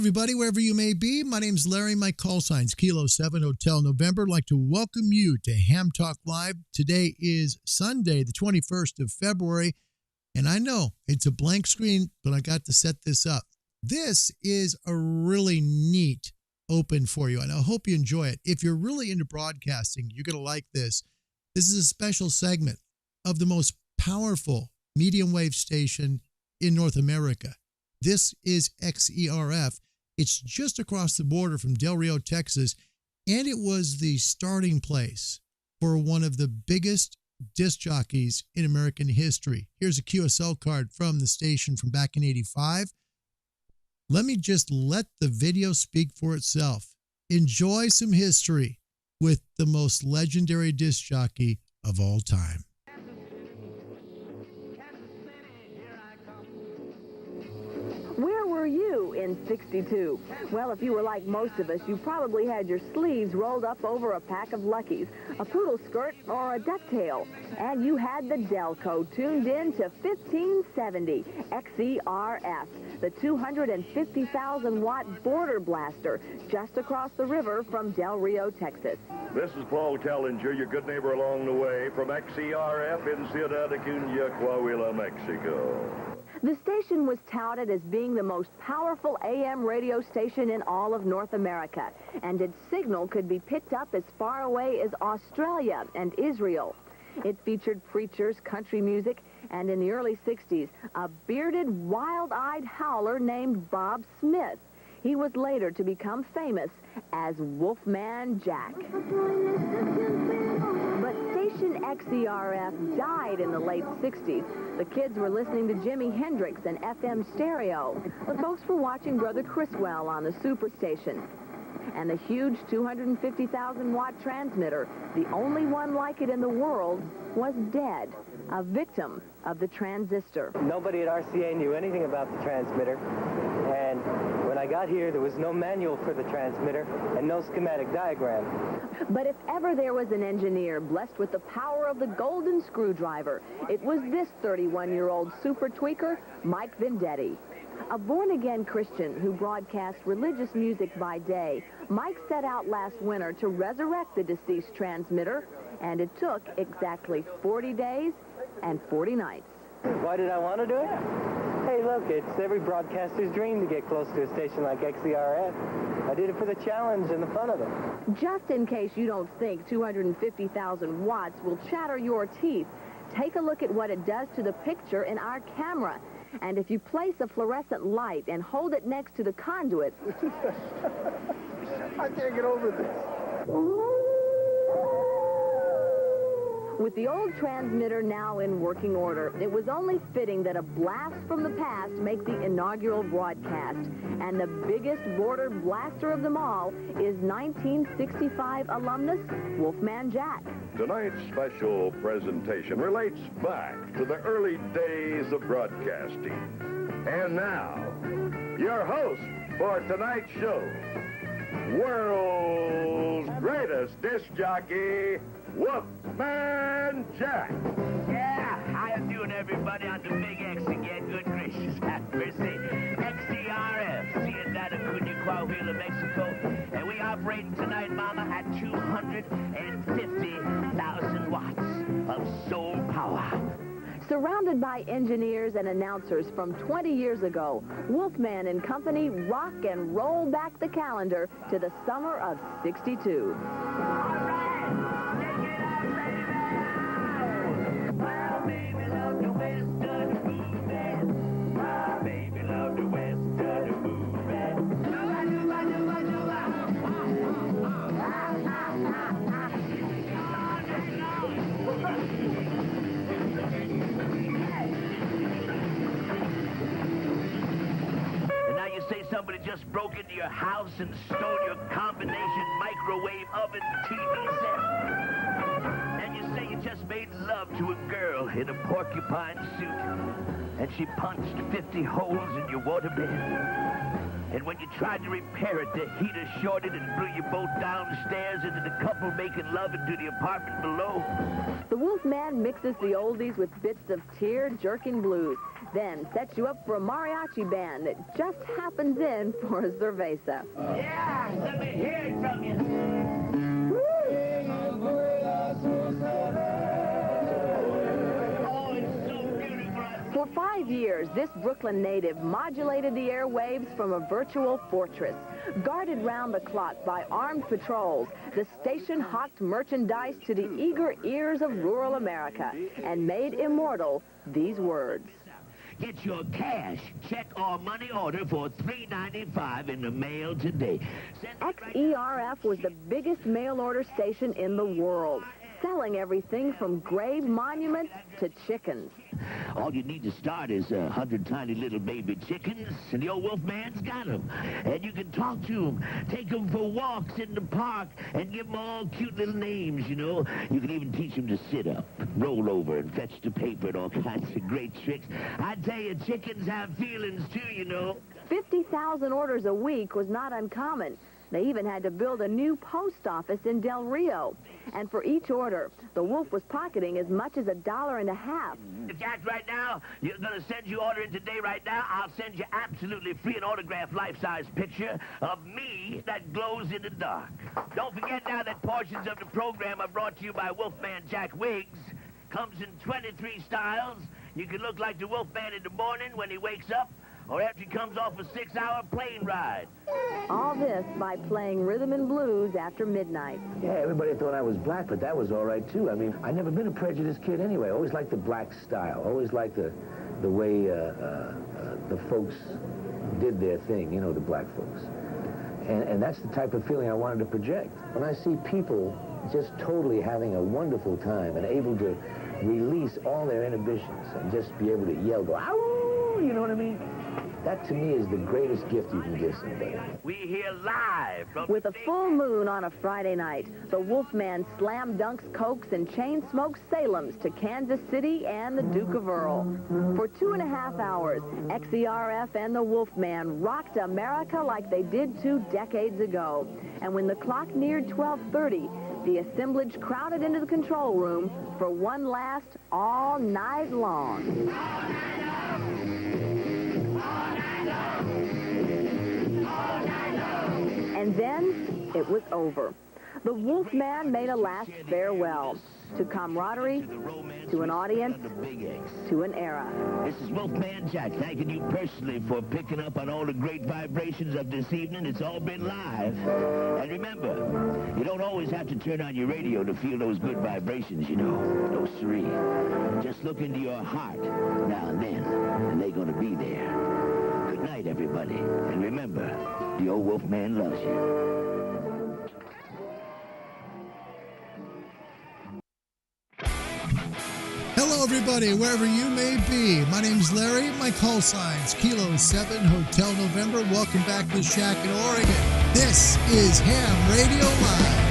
everybody, wherever you may be. My name's Larry. My call sign's Kilo 7 Hotel November. I'd like to welcome you to Ham Talk Live. Today is Sunday, the 21st of February, and I know it's a blank screen, but I got to set this up. This is a really neat open for you, and I hope you enjoy it. If you're really into broadcasting, you're going to like this. This is a special segment of the most powerful medium wave station in North America. This is XERF. It's just across the border from Del Rio, Texas, and it was the starting place for one of the biggest disc jockeys in American history. Here's a QSL card from the station from back in '85. Let me just let the video speak for itself. Enjoy some history with the most legendary disc jockey of all time. Where were you in '62? Well, if you were like most of us, you probably had your sleeves rolled up over a pack of Luckies, a poodle skirt, or a ducktail. And you had the Delco tuned in to 1570 XERF, the 250,000-watt border blaster just across the river from Del Rio, Texas. This is Paul Kellinger, your good neighbor along the way from XERF in Ciudad Acuña, Coahuila, Mexico. The station was touted as being the most powerful AM radio station in all of North America, and its signal could be picked up as far away as Australia and Israel. It featured preachers, country music, and in the early 60s, a bearded, wild-eyed howler named Bob Smith. He was later to become famous as Wolfman Jack. But station XERF died in the late 60s. The kids were listening to Jimi Hendrix and FM stereo. The folks were watching Brother Criswell on the Superstation. And the huge 250,000-watt transmitter, the only one like it in the world, was dead, a victim of the transistor. Nobody at RCA knew anything about the transmitter, and when I got here, there was no manual for the transmitter and no schematic diagram. But if ever there was an engineer blessed with the power of the golden screwdriver, it was this 31-year-old super tweaker, Mike Vendetti. A born-again Christian who broadcast religious music by day, Mike set out last winter to resurrect the deceased transmitter, and it took exactly 40 days and 40 nights. Why did I want to do it? Hey, look, it's every broadcaster's dream to get close to a station like XERF. I did it for the challenge and the fun of it. Just in case you don't think 250,000 watts will chatter your teeth, take a look at what it does to the picture in our camera. And if you place a fluorescent light and hold it next to the conduit... I can't get over this. With the old transmitter now in working order, it was only fitting that a blast from the past make the inaugural broadcast. And the biggest border blaster of them all is 1965 alumnus Wolfman Jack. Tonight's special presentation relates back to the early days of broadcasting. And now, your host for tonight's show, world's greatest disc jockey, Wolfman Jack. Yeah, how you doing, everybody, on the Big X again? Good gracious, have mercy. XERF, Ciudad Acuña, Coahuila, Mexico. And we operating tonight, Mama, at 250,000 watts of soul power. Surrounded by engineers and announcers from 20 years ago, Wolfman and Company rock and roll back the calendar to the summer of '62. Somebody just broke into your house and stole your combination microwave oven TV set. And you say you just made love to a girl in a porcupine suit, and she punched 50 holes in your waterbed. And when you tried to repair it, the heater shorted and blew you both downstairs into the couple making love into the apartment below. The Wolfman mixes the oldies with bits of tear-jerking blues, then sets you up for a mariachi band that just happens in for a cerveza. Yeah, let me hear it from you. For 5 years, this Brooklyn native modulated the airwaves from a virtual fortress. Guarded round the clock by armed patrols, the station hawked merchandise to the eager ears of rural America and made immortal these words. Get your cash, check, or money order for $3.95 in the mail today. XERF was the biggest mail order station in the world, selling everything from grave monuments to chickens. All you need to start is 100 tiny little baby chickens, and the old Wolfman's got them. And you can talk to them, take them for walks in the park, and give them all cute little names, you know. You can even teach them to sit up, roll over, and fetch the paper and all kinds of great tricks. I tell you, chickens have feelings, too, you know. 50,000 orders a week was not uncommon. They even had to build a new post office in Del Rio. And for each order, the Wolf was pocketing as much as $1.50. Jack, right now, you're going to send you order in today right now. I'll send you absolutely free an autographed life-size picture of me that glows in the dark. Don't forget now that portions of the program are brought to you by Wolfman Jack wigs. Comes in 23 styles. You can look like the Wolfman in the morning when he wakes up, or after he comes off a 6-hour plane ride. All this by playing rhythm and blues after midnight. Yeah, everybody thought I was black, but that was all right, too. I mean, I never been a prejudiced kid anyway. I always liked the black style. Always liked the way the folks did their thing, you know, the black folks. And that's the type of feeling I wanted to project. When I see people just totally having a wonderful time and able to release all their inhibitions and just be able to yell, go, ow, you know what I mean? That, to me, is the greatest gift you can give somebody. We here live from With a full moon on a Friday night, the Wolfman slam dunks Cokes and chain smokes Salems to Kansas City and the Duke of Earl. For 2.5 hours, XERF and the Wolfman rocked America like they did 2 decades ago. And when the clock neared 12:30, the assemblage crowded into the control room for one last all night long. And then it was over. The Wolfman made a last farewell to camaraderie, to an audience, to an era. This is Wolfman Jack thanking you personally for picking up on all the great vibrations of this evening. It's all been live. And remember, you don't always have to turn on your radio to feel those good vibrations, you know. No siree. Just look into your heart now and then, and they're going to be there. Good night, everybody. And remember, the old Wolfman loves you. Hello, everybody, wherever you may be. My name's Larry. My call sign's Kilo 7 Hotel November. Welcome back to the Shack in Oregon. This is Ham Radio Live.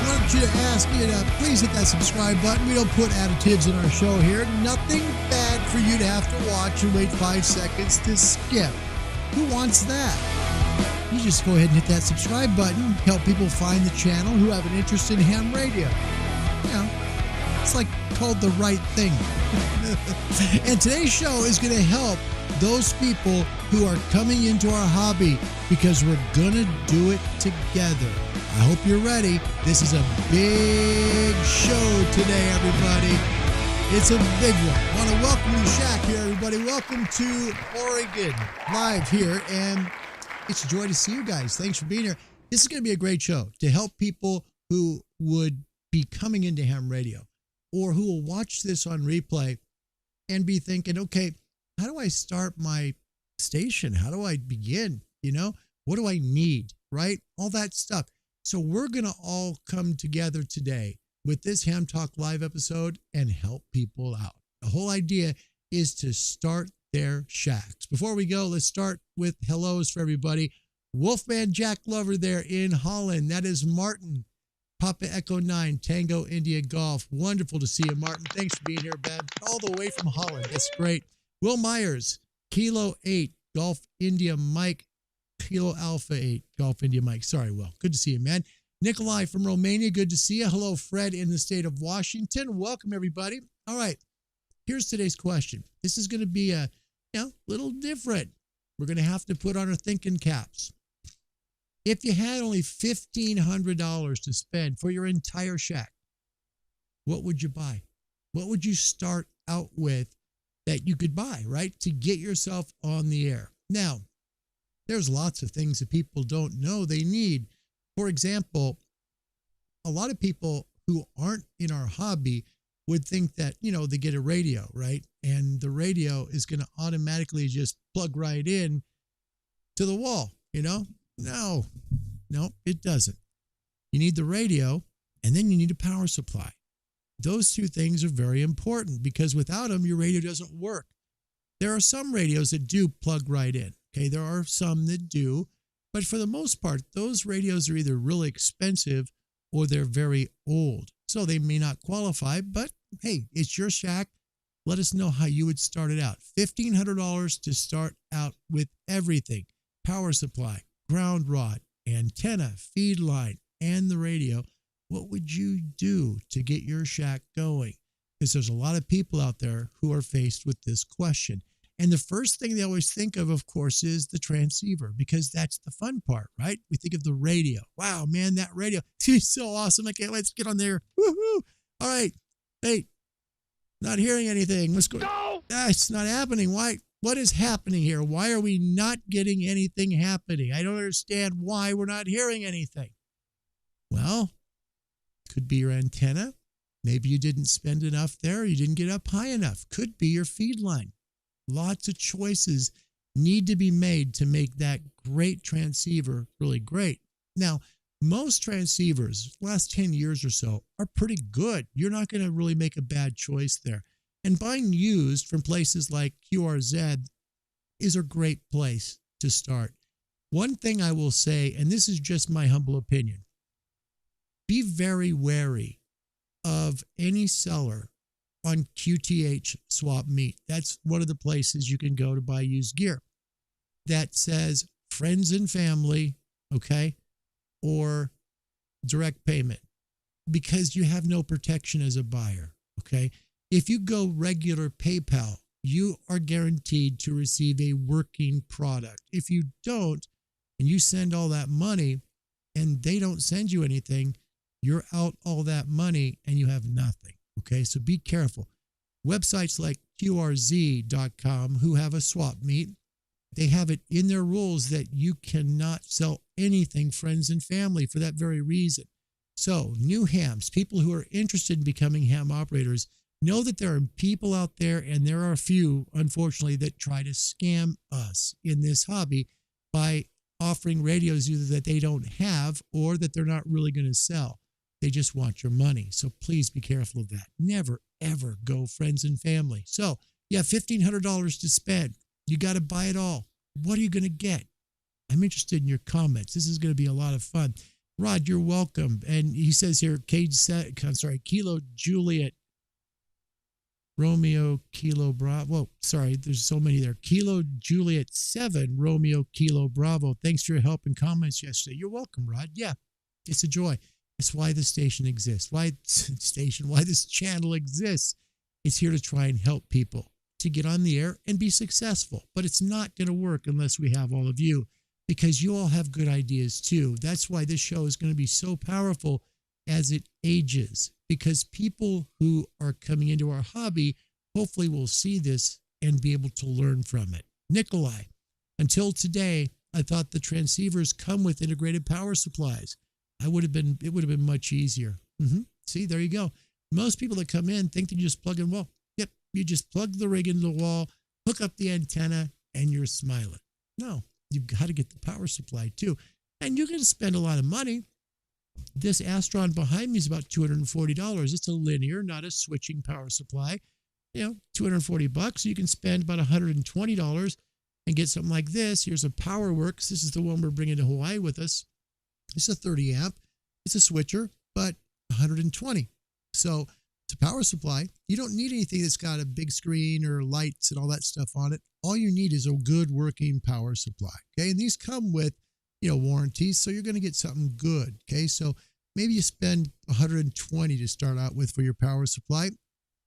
I want you to ask you to please hit that subscribe button. We don't put additives in our show here. Nothing bad for you to have to watch and wait 5 seconds to skip. Who wants that? You just go ahead and hit that subscribe button. Help people find the channel who have an interest in ham radio. You know, it's like called the right thing. And today's show is going to help those people who are coming into our hobby because we're going to do it together. I hope you're ready. This is a big show today, everybody. It's a big one. I want to welcome you to Shack here, everybody. Welcome to Oregon, live here. And it's a joy to see you guys. Thanks for being here. This is going to be a great show to help people who would be coming into ham radio or who will watch this on replay and be thinking, okay, how do I start my station? How do I begin? You know, what do I need? Right? All that stuff. So we're going to all come together today with this Ham Talk Live episode and help people out. The whole idea is to start their shacks. Before we go, let's start with hellos for everybody. Wolfman Jack Lover there in Holland. That is Martin. Papa Echo 9, Tango India Golf. Wonderful to see you, Martin. Thanks for being here, Ben. All the way from Holland. That's great. Will Myers, Kilo 8, Golf India Mike, Kilo Alpha 8, Golf India Mike. Sorry, Will. Good to see you, man. Nikolai from Romania, good to see you. Hello, Fred in the state of Washington. Welcome, everybody. All right, here's today's question. This is going to be a little different. We're going to have to put on our thinking caps. If you had only $1,500 to spend for your entire shack, what would you buy? What would you start out with that you could buy, right, to get yourself on the air? Now, there's lots of things that people don't know they need. For example, a lot of people who aren't in our hobby would think that, they get a radio, right? And the radio is going to automatically just plug right in to the wall, No, it doesn't. You need the radio, and then you need a power supply. Those two things are very important because without them, your radio doesn't work. There are some radios that do plug right in. Okay, there are some that do, but for the most part, those radios are either really expensive or they're very old. So they may not qualify, but hey, it's your shack. Let us know how you would start it out. $1,500 to start out with everything. Power supply, ground rod, antenna, feed line, and the radio. What would you do to get your shack going? Because there's a lot of people out there who are faced with this question. And the first thing they always think of course, is the transceiver, because that's the fun part, right? We think of the radio. Wow, man, that radio is so awesome. I can't wait to get on there. Woohoo! All right. Hey, not hearing anything. Let's go. No! It's not happening. Why? What is happening here? Why are we not getting anything happening? I don't understand why we're not hearing anything. Well, could be your antenna. Maybe you didn't spend enough there. You didn't get up high enough. Could be your feed line. Lots of choices need to be made to make that great transceiver really great. Now, most transceivers, last 10 years or so, are pretty good. You're not going to really make a bad choice there. And buying used from places like QRZ is a great place to start. One thing I will say, and this is just my humble opinion, be very wary of any seller on QTH Swap Meet. That's one of the places you can go to buy used gear that says friends and family, okay, or direct payment, because you have no protection as a buyer, okay? If you go regular PayPal, you are guaranteed to receive a working product. If you don't, and you send all that money and they don't send you anything, you're out all that money and you have nothing. Okay, so be careful. Websites like QRZ.com, who have a swap meet, they have it in their rules that you cannot sell anything friends and family for that very reason. So new hams, people who are interested in becoming ham operators, know that there are people out there, and there are a few, unfortunately, that try to scam us in this hobby by offering radios either that they don't have or that they're not really going to sell. They just want your money. So please be careful of that. Never, ever go friends and family. So you have $1,500 to spend. You got to buy it all. What are you going to get? I'm interested in your comments. This is going to be a lot of fun. Rod, you're welcome. And he says here, Kilo Juliet, Romeo Kilo Bravo. Sorry, there's so many there. Kilo Juliet 7, Romeo Kilo Bravo. Thanks for your help and comments yesterday. You're welcome, Rod. Yeah, it's a joy. It's why the station exists. Why this channel exists. It's here to try and help people to get on the air and be successful. But it's not going to work unless we have all of you, because you all have good ideas too. That's why this show is going to be so powerful as it ages, because people who are coming into our hobby hopefully will see this and be able to learn from it. Nikolai, until today, I thought the transceivers come with integrated power supplies. It would have been much easier. See, there you go. Most people that come in think they just plug in, well, yep, you just plug the rig into the wall, hook up the antenna, and you're smiling. No, you've got to get the power supply too. And you're going to spend a lot of money. This Astron behind me is about $240. It's a linear, not a switching power supply. $240. You can spend about $120 and get something like this. Here's a PowerWorks. This is the one we're bringing to Hawaii with us. It's a 30 amp. It's a switcher, but $120. So to power supply. You don't need anything that's got a big screen or lights and all that stuff on it. All you need is a good working power supply. Okay. And these come with, warranties. So you're going to get something good. Okay. So maybe you spend $120 to start out with for your power supply.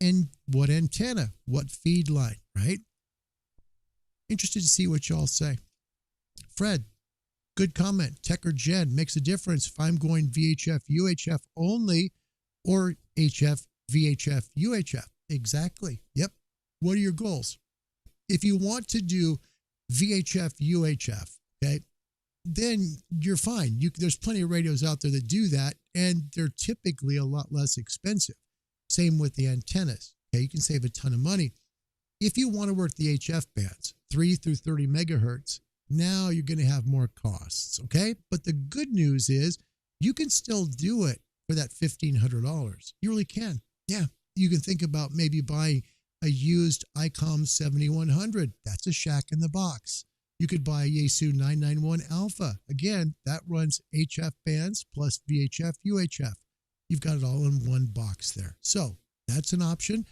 And what antenna, what feed line, right? Interested to see what y'all say. Fred, good comment. Tech or Jen, makes a difference if I'm going VHF, UHF only or HF, VHF, UHF. Exactly. Yep. What are your goals? If you want to do VHF, UHF, okay, then you're fine. There's plenty of radios out there that do that, and they're typically a lot less expensive. Same with the antennas. Okay, you can save a ton of money. If you want to work the HF bands, 3 through 30 megahertz, now you're going to have more costs, okay? But the good news is you can still do it for that $1,500. You really can. Yeah, you can think about maybe buying a used ICOM 7100. That's a shack in the box. You could buy a Yaesu 991 Alpha. Again, that runs HF bands plus VHF, UHF. You've got it all in one box there. So that's an option,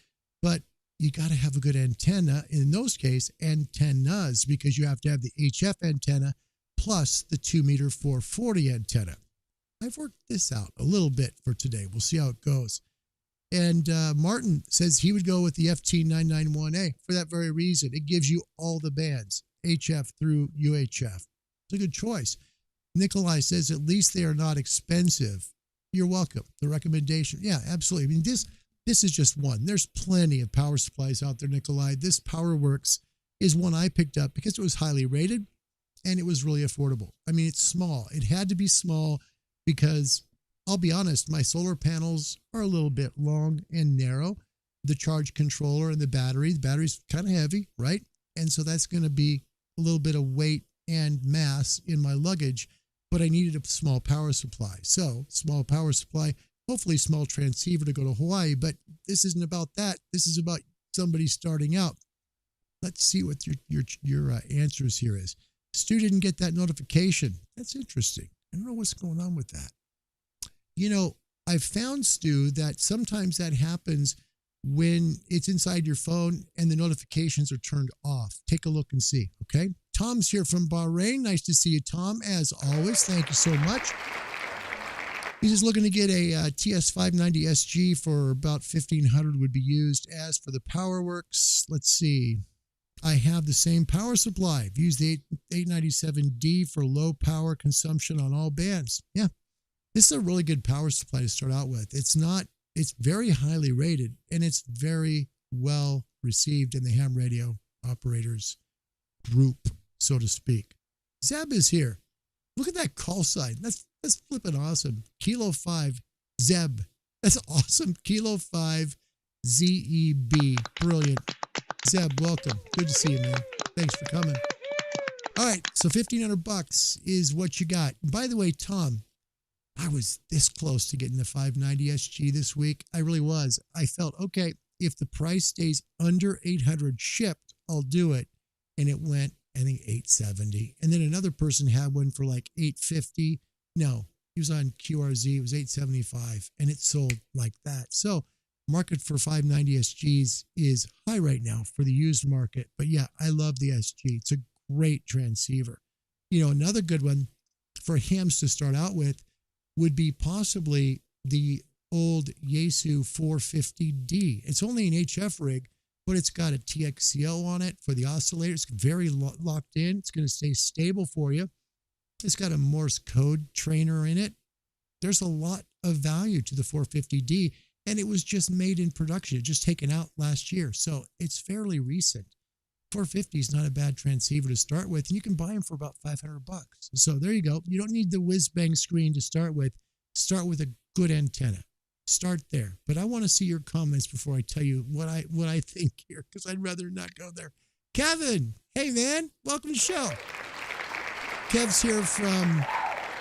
but you got to have a good antenna. In those cases, antennas, because you have to have the HF antenna plus the 2-meter 440 antenna. I've worked this out a little bit for today. We'll see how it goes. And Martin says he would go with the FT991A for that very reason. It gives you all the bands, HF through UHF. It's a good choice. Nikolai says at least they are not expensive. You're welcome. The recommendation. Yeah, absolutely. I mean, this is just one. There's plenty of power supplies out there, Nikolai. This PowerWorks is one I picked up because it was highly rated and it was really affordable. I mean, it's small. It had to be small because I'll be honest, my solar panels are a little bit long and narrow. The charge controller and the battery's kind of heavy, right? And so that's going to be a little bit of weight and mass in my luggage, but I needed a small power supply. So small power supply, hopefully small transceiver to go to Hawaii, but this isn't about that. This is about somebody starting out. Let's see what your answers here is. Stu didn't get that notification. That's interesting. I don't know what's going on with that. I've found, Stu, that sometimes that happens when it's inside your phone and the notifications are turned off. Take a look and see, okay? Tom's here from Bahrain. Nice to see you, Tom, as always. Thank you so much. He's just looking to get a TS590 SG for about $1,500 would be used. As for the PowerWorks, let's see. I have the same power supply. I've used the 897D for low power consumption on all bands. Yeah. This is a really good power supply to start out with. It's very highly rated and it's very well received in the ham radio operators group, so to speak. Zeb is here. Look at that call sign. That's flipping awesome. Kilo 5 Zeb. That's awesome. Kilo 5 ZEB. Brilliant. Zeb, welcome. Good to see you, man. Thanks for coming. All right, so $1,500 is what you got. By the way, Tom, I was this close to getting the 590 SG this week. I really was. I felt, okay, if the price stays under 800 shipped, I'll do it. And it went, I think, 870. And then another person had one for like 850. No, he was on QRZ. It was 875. And it sold like that. So market for 590 SGs is high right now for the used market. But yeah, I love the SG. It's a great transceiver. Another good one for hams to start out with would be possibly the old Yaesu 450D. It's only an HF rig, but it's got a TXCO on it for the oscillator. It's very locked in. It's going to stay stable for you. It's got a Morse code trainer in it. There's a lot of value to the 450D, and it was just made in production. It just taken out last year, so it's fairly recent. 450 is not a bad transceiver to start with, and you can buy them for about $500. So there you go. You don't need the whiz-bang screen to start with. Start with a good antenna. Start there. But I want to see your comments before I tell you what I think here, because I'd rather not go there. Kevin, hey man, welcome to the show. Kev's here from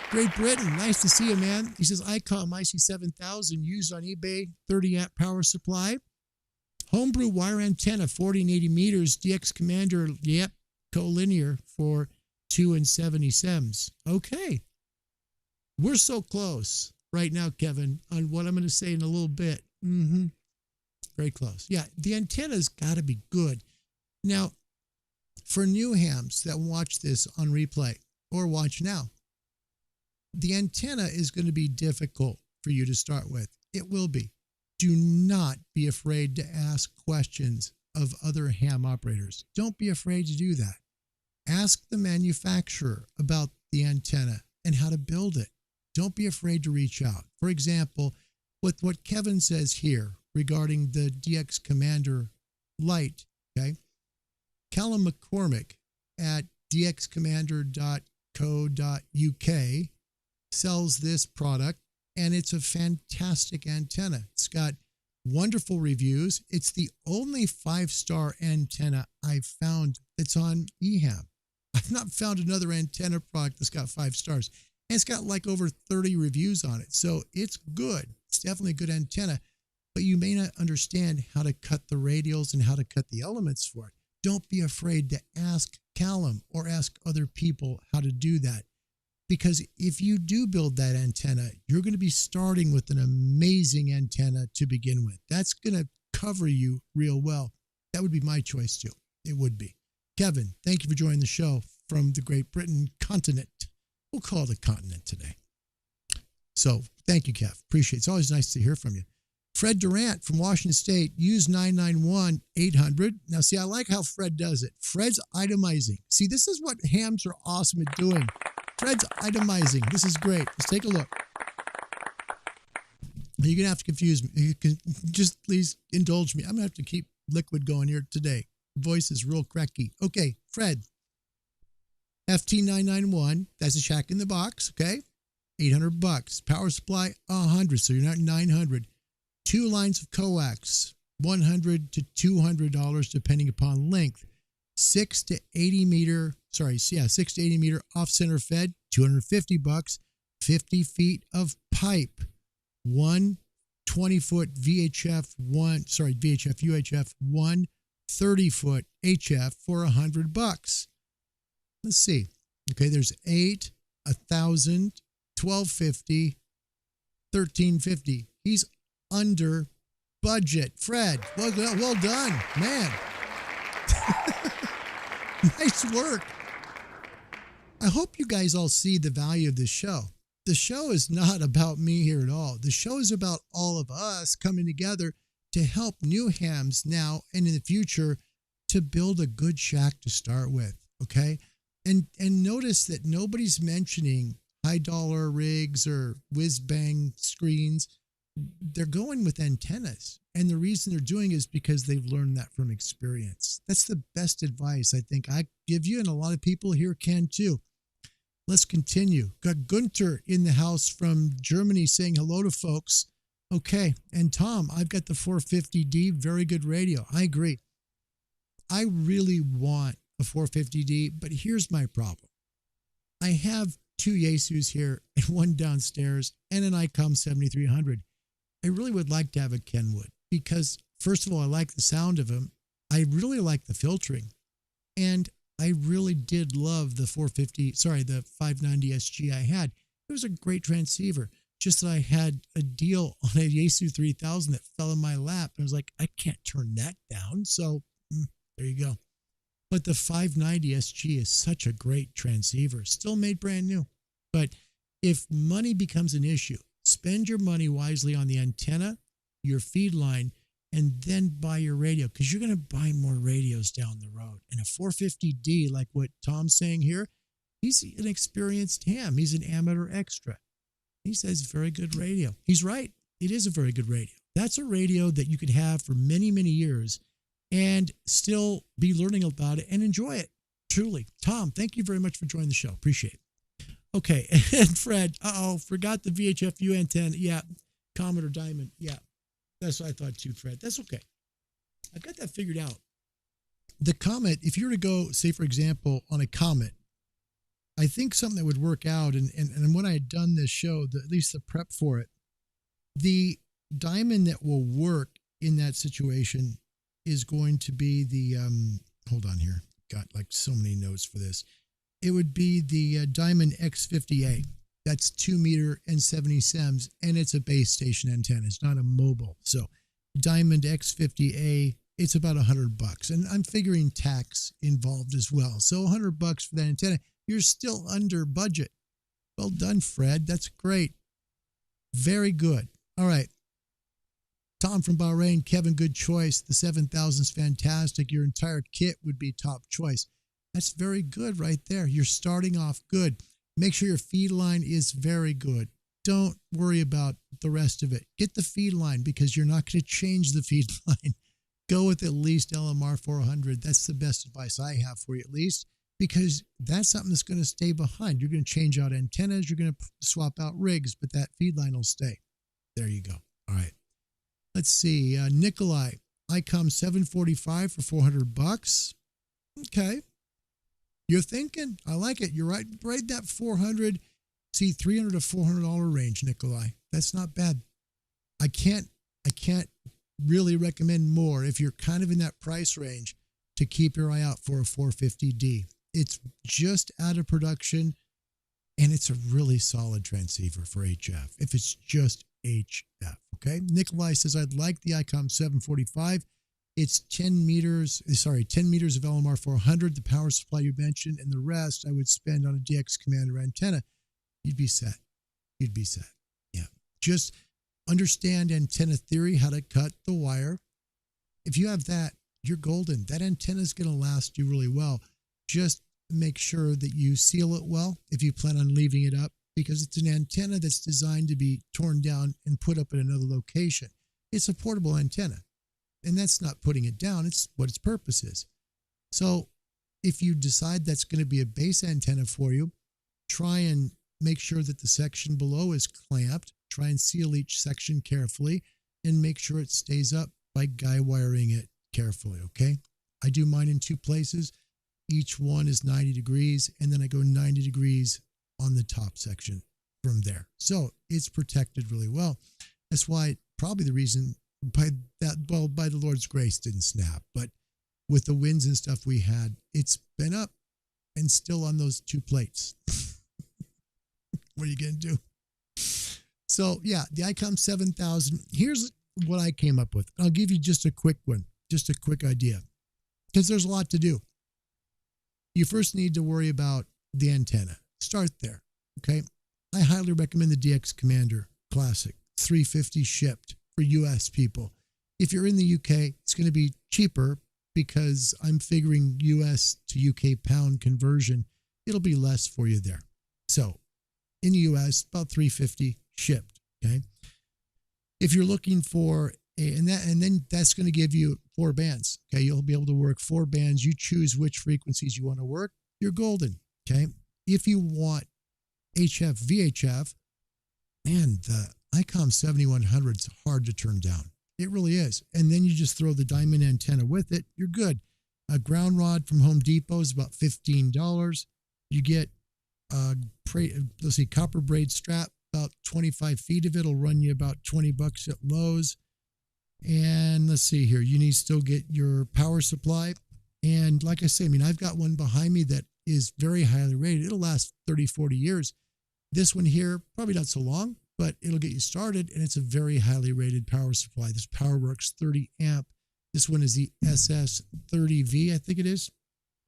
Great Britain. Nice to see you, man. He says ICOM IC7000 used on eBay, 30 amp power supply. Homebrew wire antenna, 40 and 80 meters. DX Commander, yep, collinear for 2 and 70 SEMs. Okay. We're so close right now, Kevin, on what I'm going to say in a little bit. Very close. Yeah, the antenna's got to be good. Now, for new hams that watch this on replay or watch now, the antenna is going to be difficult for you to start with. It will be. Do not be afraid to ask questions of other ham operators. Don't be afraid to do that. Ask the manufacturer about the antenna and how to build it. Don't be afraid to reach out. For example, with what Kevin says here regarding the DX Commander Lite, okay? Callum McCormick at dxcommander.co.uk sells this product, and it's a fantastic antenna. It's got wonderful reviews. It's the only 5-star antenna I've found that's on eHam. I've not found another antenna product that's got 5 stars. And it's got like over 30 reviews on it. So it's good. It's definitely a good antenna, but you may not understand how to cut the radials and how to cut the elements for it. Don't be afraid to ask Callum or ask other people how to do that. Because if you do build that antenna, you're going to be starting with an amazing antenna to begin with. That's going to cover you real well. That would be my choice too. It would be. Kevin, thank you for joining the show from the Great Britain continent. We'll call it a continent today. So thank you, Kev. Appreciate it. It's always nice to hear from you. Fred Durant from Washington State, use 991-800. Now, see, I like how Fred does it. Fred's itemizing. See, this is what hams are awesome at doing. Fred's itemizing. This is great. Let's take a look. You're going to have to confuse me. You can just please indulge me. I'm going to have to keep liquid going here today. The voice is real cracky. Okay, Fred. FT991. That's a shack in the box, okay? $800. Power supply, 100, so you're not 900. 2 lines of coax, $100 to $200 depending upon length. 6 to 80 meter off center fed, $250. 50 feet of pipe. 1 20-foot UHF, 1 30-foot HF for $100. Let's see. Okay, there's 8, 1,000, 1,250, 1,350. He's under budget. Fred, well done, man. Nice work. I hope you guys all see the value of this show. The show is not about me here at all. The show is about all of us coming together to help new hams now and in the future to build a good shack to start with, okay? And notice that nobody's mentioning high-dollar rigs or whiz-bang screens. They're going with antennas. And the reason they're doing it is because they've learned that from experience. That's the best advice I think I give you, and a lot of people here can too. Let's continue. Got Gunther in the house from Germany saying hello to folks. Okay. And Tom, I've got the 450D, very good radio. I agree. I really want a 450D, but here's my problem. I have 2 Yaesus here and 1 downstairs and an ICOM 7300. I really would like to have a Kenwood because, first of all, I like the sound of them. I really like the filtering. And I really did love the 590 SG I had. It was a great transceiver. Just that I had a deal on a Yaesu 3000 that fell in my lap. And I was like, I can't turn that down. So there you go. But the 590 SG is such a great transceiver. Still made brand new. But if money becomes an issue, spend your money wisely on the antenna, your feed line, and then buy your radio because you're going to buy more radios down the road. And a 450D, like what Tom's saying here, he's an experienced ham. He's an amateur extra. He says very good radio. He's right. It is a very good radio. That's a radio that you could have for many, many years and still be learning about it and enjoy it. Truly. Tom, thank you very much for joining the show. Appreciate it. Okay. And Fred, forgot the VHF-U antenna. Yeah. Comet or Diamond. Yeah. That's what I thought too, Fred. That's okay. I've got that figured out. The Comet, if you were to go, say, for example, on a Comet, I think something that would work out, and when I had done this show, at least the prep for it, the diamond that will work in that situation is going to be the, hold on here, got like so many notes for this. It would be the Diamond X50A. That's 2 meter and 70 sems, and it's a base station antenna. It's not a mobile. So Diamond X50A, it's about $100. And I'm figuring tax involved as well. So $100 for that antenna. You're still under budget. Well done, Fred. That's great. Very good. All right. Tom from Bahrain, Kevin, good choice. The 7000 is fantastic. Your entire kit would be top choice. That's very good right there. You're starting off good. Make sure your feed line is very good. Don't worry about the rest of it. Get the feed line because you're not going to change the feed line. Go with at least LMR 400. That's the best advice I have for you, at least, because that's something that's going to stay behind. You're going to change out antennas. You're going to swap out rigs, but that feed line will stay. There you go. All right. Let's see. Nikolai, ICOM 745 for $400. Okay. You're thinking. I like it. You're right in that 400, see, $300 to $400 range, Nikolai. That's not bad. I can't really recommend more if you're kind of in that price range to keep your eye out for a 450D. It's just out of production, and it's a really solid transceiver for HF. If it's just HF, okay? Nikolai says, I'd like the ICOM 745. It's 10 meters of LMR 400, the power supply you mentioned, and the rest I would spend on a DX Commander antenna. You'd be set. You'd be set. Yeah. Just understand antenna theory, how to cut the wire. If you have that, you're golden. That antenna is going to last you really well. Just make sure that you seal it well if you plan on leaving it up, because it's an antenna that's designed to be torn down and put up in another location. It's a portable antenna, and that's not putting it down. It's what its purpose is. So if you decide that's going to be a base antenna for you, try and make sure that the section below is clamped. Try and seal each section carefully and make sure it stays up by guy wiring it carefully, okay? I do mine in two places. Each one is 90 degrees, and then I go 90 degrees on the top section from there. So it's protected really well. That's why probably the reason by the Lord's grace didn't snap, but with the winds and stuff we had, it's been up and still on those two plates. What are you going to do? So yeah, the ICOM 7000, here's what I came up with. I'll give you just a quick one, just a quick idea, because there's a lot to do. You first need to worry about the antenna. Start there, okay? I highly recommend the DX Commander Classic, 350 shipped for US people. If you're in the UK, it's going to be cheaper because I'm figuring US to UK pound conversion, it'll be less for you there. So in the US, about 350 shipped, okay? If you're looking for and then that's going to give you 4 bands, okay? You'll be able to work 4 bands. You choose which frequencies you want to work. You're golden, okay? If you want HF, VHF, man, the ICOM 7100 is hard to turn down. It really is. And then you just throw the diamond antenna with it. You're good. A ground rod from Home Depot is about $15. You get copper braid strap, about 25 feet of it will run you about $20 at Lowe's. And let's see here, you need to still get your power supply. And like I say, I've got one behind me that is very highly rated. It'll last 30, 40 years. This one here, probably not so long, but it'll get you started. And it's a very highly rated power supply. This PowerWorks 30 amp. This one is the SS30V, I think it is.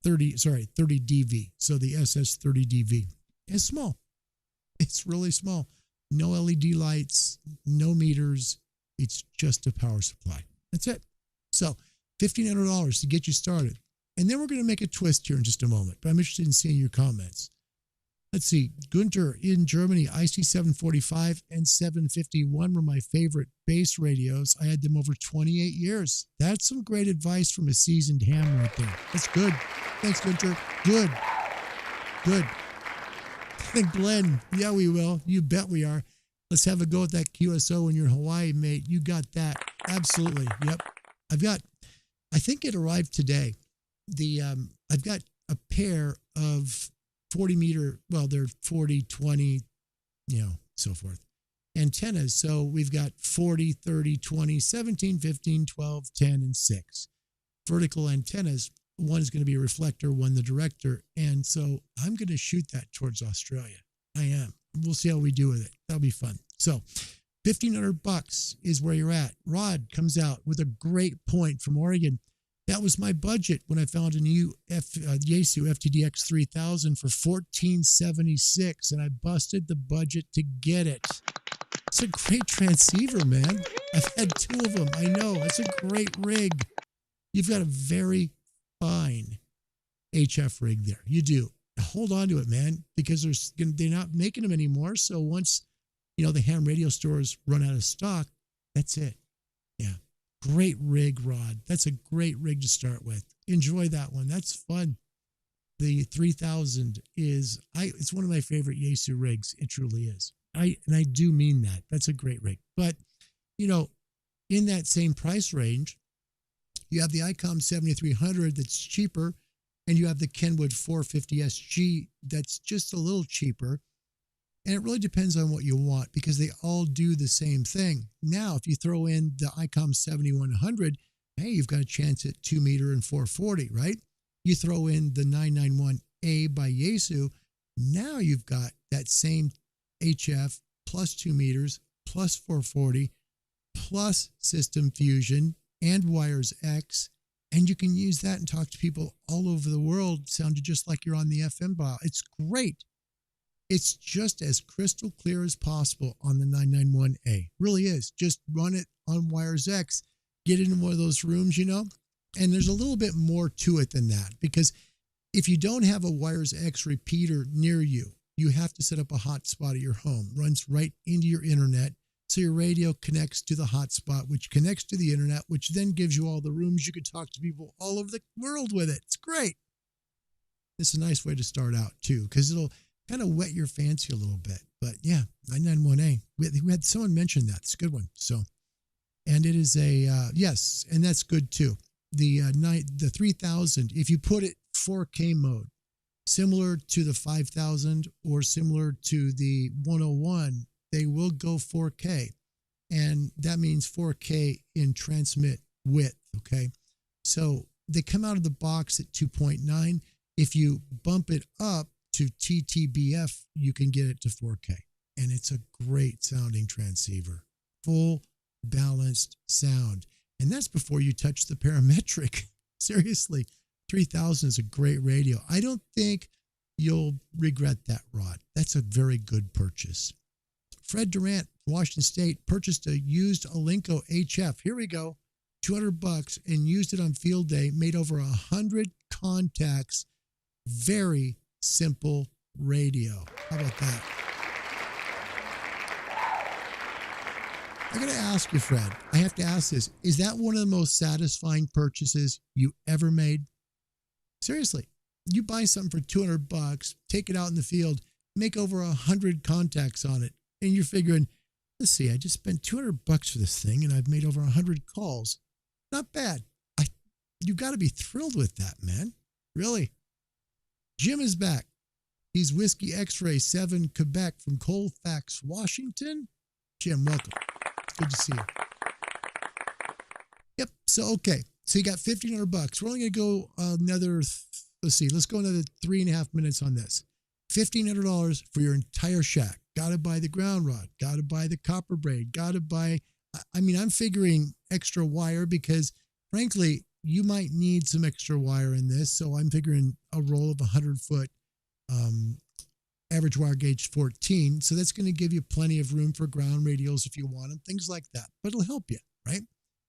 30DV. So the SS30DV. It's small. It's really small. No LED lights, no meters. It's just a power supply. That's it. So $1,500 to get you started. And then we're going to make a twist here in just a moment, but I'm interested in seeing your comments. Let's see. Gunter in Germany, IC745 and 751 were my favorite base radios. I had them over 28 years. That's some great advice from a seasoned ham right there. That's good. Thanks, Gunter. Good. Good. And Glenn, yeah, we will. You bet we are. Let's have a go at that QSO in your Hawaii, mate. You got that. Absolutely. Yep. I think it arrived today. I've got a pair of 40 meter, well, they're 40, 20, so forth, antennas. So we've got 40, 30, 20, 17, 15, 12, 10, and 6 vertical antennas. One is going to be a reflector, one the director. And so I'm going to shoot that towards Australia. I am. We'll see how we do with it. That'll be fun. So $1,500 is where you're at. Rod comes out with a great point from Oregon. That was my budget when I found a new Yaesu FTDX 3000 for $1,476, and I busted the budget to get it. It's a great transceiver, man. I've had 2 of them. I know. It's a great rig. You've got a very fine HF rig there. You do. Hold on to it, man, because they're not making them anymore. So once, the ham radio stores run out of stock, that's it. Yeah. Great rig, Rod. That's a great rig to start with. Enjoy that one. That's fun. The 3000 it's one of my favorite Yaesu rigs. It truly is. I do mean that. That's a great rig. But, in that same price range, you have the ICOM 7300 that's cheaper, and you have the Kenwood 450 SG that's just a little cheaper. And it really depends on what you want because they all do the same thing. Now, if you throw in the ICOM 7100, hey, you've got a chance at 2 meter and 440, right? You throw in the 991A by Yaesu, now you've got that same HF plus 2 meters plus 440 plus system fusion and wires X. And you can use that and talk to people all over the world, sounding just like you're on the FM dial. It's great. It's just as crystal clear as possible on the 991A. Really is. Just run it on wires X, get it in one of those rooms, and there's a little bit more to it than that, because if you don't have a wires X repeater near you, you have to set up a hotspot at your home. Runs right into your internet. So your radio connects to the hotspot, which connects to the internet, which then gives you all the rooms. You can talk to people all over the world with it. It's great. It's a nice way to start out too, because it'll kind of whet your fancy a little bit. But yeah, 991A. We had someone mention that. It's a good one. So, and it is yes, and that's good too. The 3000, if you put it 4K mode, similar to the 5000 or similar to the 101, they will go 4K. And that means 4K in transmit width, okay? So they come out of the box at 2.9. If you bump it up to TTBF, you can get it to 4K. And it's a great sounding transceiver. Full, balanced sound. And that's before you touch the parametric. Seriously, 3000 is a great radio. I don't think you'll regret that, Rod. That's a very good purchase. Fred Durant, Washington State, purchased a used Alinco HF. Here we go. $200 and used it on field day. Made over 100 contacts. Very simple radio. How about that? I got to ask you, Fred. I have to ask this. Is that one of the most satisfying purchases you ever made? Seriously. You buy something for $200, take it out in the field, make over 100 contacts on it. And you're figuring, let's see, I just spent $200 for this thing and I've made over 100 calls. Not bad. You got to be thrilled with that, man. Really. Jim is back. He's Whiskey X-Ray 7 Quebec from Colfax, Washington. Jim, welcome. Good to see you. Yep. So, okay. So you got $1,500. We're only going to go another, let's go another 3.5 minutes on this. $1,500 for your entire shack. Got to buy the ground rod. Got to buy the copper braid. Got to buy, I'm figuring extra wire because, frankly, you might need some extra wire in this. So I'm figuring a roll of 100-foot average wire gauge 14. So that's going to give you plenty of room for ground radios if you want them, things like that. But it'll help you, right?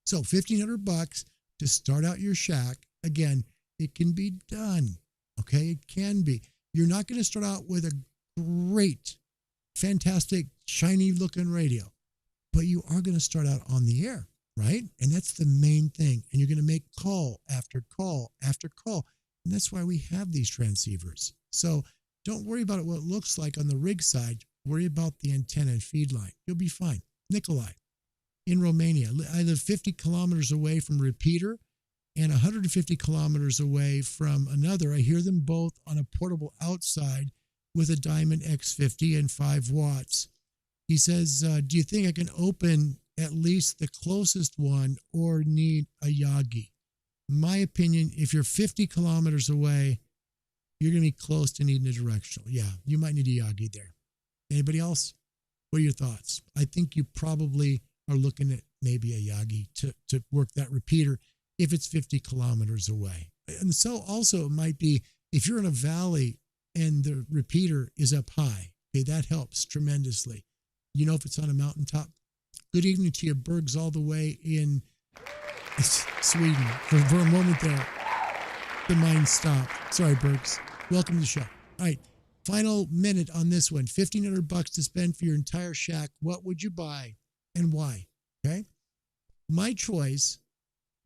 So $1,500 to start out your shack. Again, it can be done. Okay, it can be. You're not going to start out with a great, fantastic, shiny looking radio, but you are going to start out on the air, right? And that's the main thing. And you're going to make call after call after call. And that's why we have these transceivers. So don't worry about what it looks like on the rig side. Worry about the antenna and feed line. You'll be fine. Nikolai in Romania. I live 50 kilometers away from a repeater and 150 kilometers away from another. I hear them both on a portable outside with a Diamond X50 and 5 watts. He says, do you think I can open at least the closest one or need a Yagi? My opinion, if you're 50 kilometers away, you're going to be close to needing a directional. Yeah, you might need a Yagi there. Anybody else? What are your thoughts? I think you probably are looking at maybe a Yagi to work that repeater if it's 50 kilometers away. And so also it might be if you're in a valley and the repeater is up high, okay, that helps tremendously. You know, if it's on a mountaintop. Good evening to you, Bergs, all the way in Sweden. For a moment there, the mind stopped. Sorry, Bergs. Welcome to the show. All right, final minute on this one. $1,500 to spend for your entire shack. What would you buy and why? Okay. My choice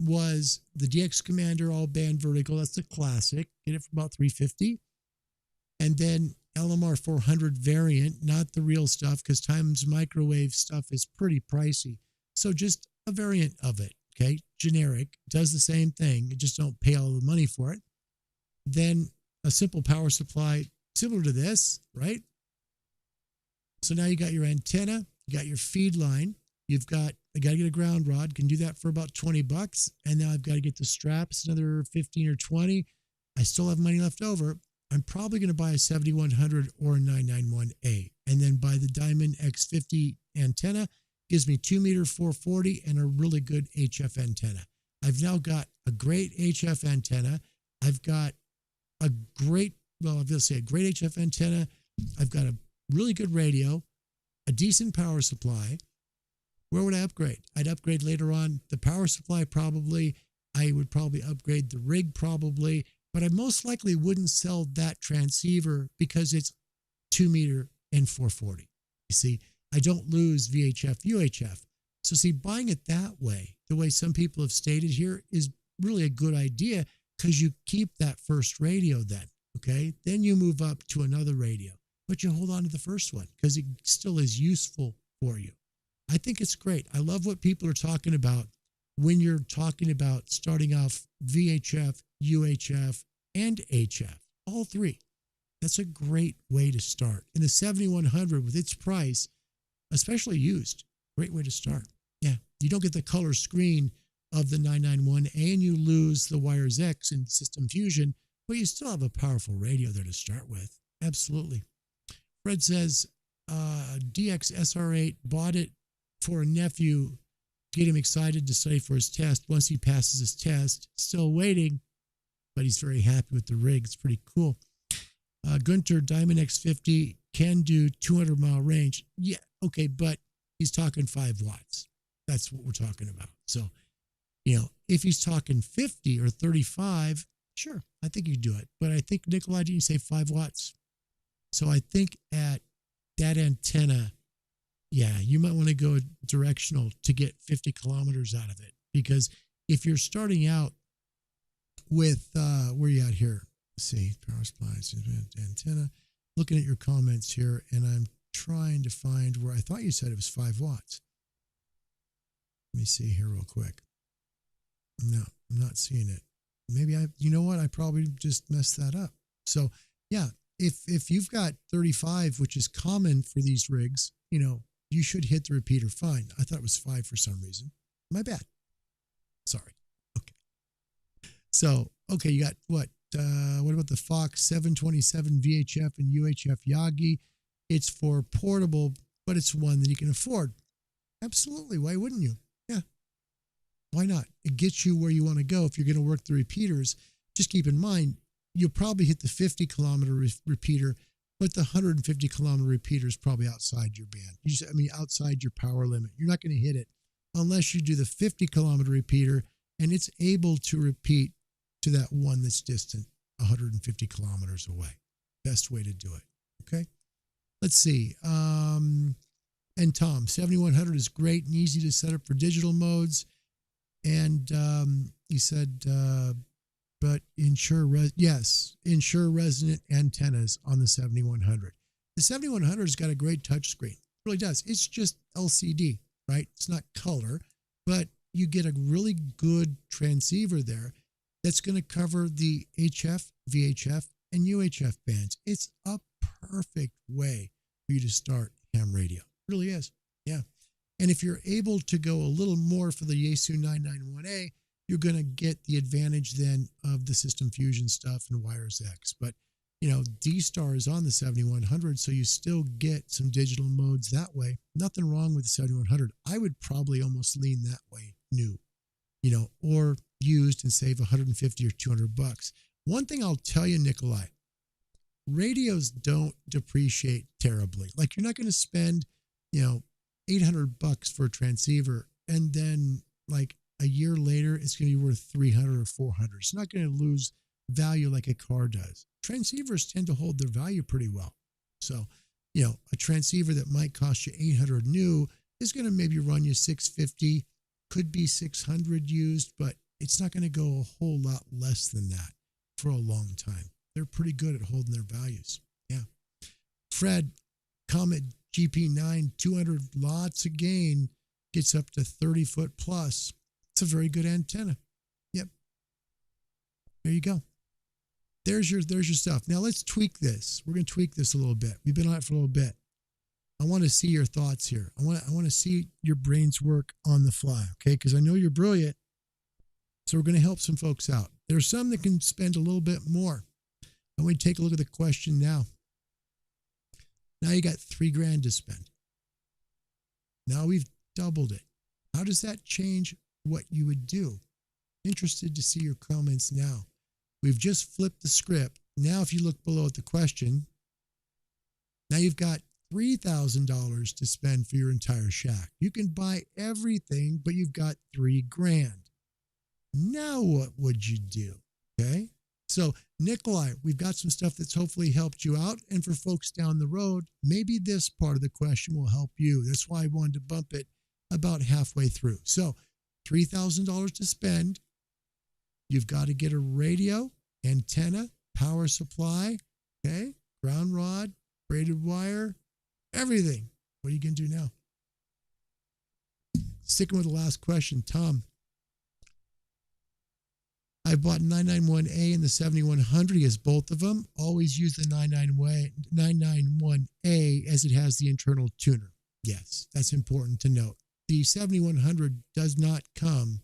was the DX Commander all-band vertical. That's the classic. Get it for about $350. And then LMR 400 variant, not the real stuff, because Times microwave stuff is pretty pricey. So just a variant of it, okay? Generic, does the same thing. You just don't pay all the money for it. Then a simple power supply, similar to this, right? So now you got your antenna, you got your feed line, I got to get a ground rod, can do that for about $20. And now I've got to get the straps, another 15 or 20. I still have money left over. I'm probably going to buy a 7100 or a 991A and then buy the Diamond X50 antenna. Gives me 2 meter 440 and a really good HF antenna. I've now got a great HF antenna. I've got a great HF antenna. I've got a really good radio, a decent power supply. Where would I upgrade? I'd upgrade later on the power supply probably. I would probably upgrade the rig probably. But I most likely wouldn't sell that transceiver because it's 2 meter and 440. You see, I don't lose VHF, UHF. So see, buying it that way, the way some people have stated here, is really a good idea because you keep that first radio then, okay? Then you move up to another radio, but you hold on to the first one because it still is useful for you. I think it's great. I love what people are talking about when you're talking about starting off VHF, UHF, and HF, all three. That's a great way to start. And the 7100 with its price, especially used, great way to start. Yeah, you don't get the color screen of the 991A and you lose the Wires X and System Fusion, but you still have a powerful radio there to start with. Absolutely. Fred says, DX SR8 bought it for a nephew, get him excited to study for his test. Once he passes his test, still waiting, but he's very happy with the rig. It's pretty cool. Gunter, Diamond X50 can do 200-mile range. Yeah, okay, but he's talking 5 watts. That's what we're talking about. So, you know, if he's talking 50 or 35, sure, I think you can do it. But I think, Nikolai, didn't you say 5 watts? So I think at that antenna, yeah, you might want to go directional to get 50 kilometers out of it. Because if you're starting out with, where you at here? Let's see, power supplies, antenna. Looking at your comments here, and I'm trying to find where I thought you said it was 5 watts. Let me see here real quick. No, I'm not seeing it. Maybe you know what? I probably just messed that up. So yeah, if you've got 35, which is common for these rigs, you know, you should hit the repeater fine. I thought it was 5 for some reason. My bad. Sorry. Okay. So, okay, you got what? What about the Fox 727 VHF and UHF Yagi? It's for portable, but it's one that you can afford. Absolutely. Why wouldn't you? Yeah. Why not? It gets you where you want to go. If you're going to work the repeaters, just keep in mind, you'll probably hit the 50-kilometer repeater, but the 150-kilometer repeater is probably outside your band. Outside your power limit. You're not going to hit it unless you do the 50-kilometer repeater, and it's able to repeat to that one that's distant 150 kilometers away. Best way to do it. Okay. Let's see. And Tom, 7100 is great and easy to set up for digital modes. And he said, but ensure resonant antennas on the 7100. The 7100 has got a great touch screen. It really does. It's just LCD, right? It's not color, but you get a really good transceiver there that's going to cover the HF, VHF, and UHF bands. It's a perfect way for you to start ham radio. It really is. Yeah. And if you're able to go a little more for the Yaesu 991A, you're going to get the advantage then of the System Fusion stuff and Wires X. But D-Star is on the 7100, so you still get some digital modes that way. Nothing wrong with the 7100. I would probably almost lean that way, new, or used and save 150 or 200 bucks. One thing I'll tell you, Nikolai, radios don't depreciate terribly. Like, you're not going to spend, 800 bucks for a transceiver, and then like a year later, it's going to be worth 300 or 400. It's not going to lose value like a car does. Transceivers tend to hold their value pretty well. So, a transceiver that might cost you 800 new is going to maybe run you 650, could be 600 used, but it's not going to go a whole lot less than that for a long time. They're pretty good at holding their values. Yeah. Fred, Comet GP9, 200 lots of gain, gets up to 30 foot plus. It's a very good antenna. Yep. There you go. There's your stuff. Now let's tweak this. We're going to tweak this a little bit. We've been on it for a little bit. I want to see your thoughts here. I want to see your brains work on the fly, okay? Because I know you're brilliant. So we're going to help some folks out. There's some that can spend a little bit more. I want to take a look at the question now. Now you got $3,000 to spend. Now we've doubled it. How does that change what you would do? Interested to see your comments now. We've just flipped the script. Now, if you look below at the question, now you've got $3,000 to spend for your entire shack. You can buy everything, but you've got $3,000. Now, what would you do? Okay. So, Nikolai, we've got some stuff that's hopefully helped you out. And for folks down the road, maybe this part of the question will help you. That's why I wanted to bump it about halfway through. So, $3,000 to spend. You've got to get a radio, antenna, power supply, okay, ground rod, braided wire, everything. What are you going to do now? Sticking with the last question, Tom. I bought 991A and the 7100. He has both of them. Always use the 991A as it has the internal tuner. Yes, that's important to note. The 7100 does not come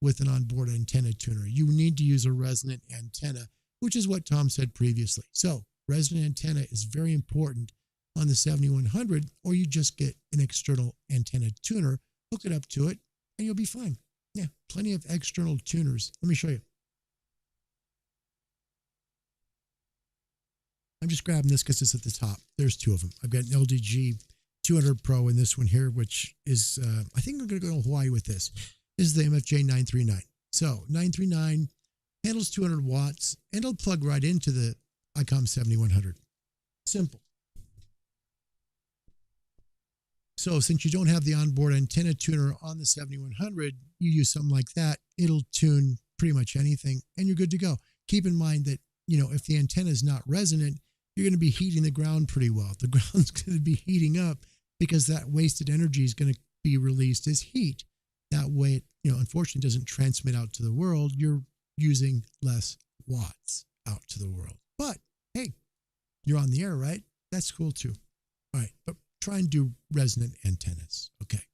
with an onboard antenna tuner. You need to use a resonant antenna, which is what Tom said previously. So resonant antenna is very important on the 7100, or you just get an external antenna tuner, hook it up to it, and you'll be fine. Yeah, plenty of external tuners. Let me show you. I'm just grabbing this because it's at the top. There's two of them. I've got an LDG 200 Pro in this one here, which is, I think I'm going to go to Hawaii with this. This is the MFJ 939. So 939 handles 200 watts, and it'll plug right into the ICOM 7100. Simple. So since you don't have the onboard antenna tuner on the 7100, you use something like that, it'll tune pretty much anything, and you're good to go. Keep in mind that, if the antenna is not resonant, you're going to be heating the ground pretty well. The ground's going to be heating up because that wasted energy is going to be released as heat. That way, it, unfortunately doesn't transmit out to the world. You're using less watts out to the world. But hey, you're on the air, right? That's cool too. All right, but try and do resonant antennas. Okay.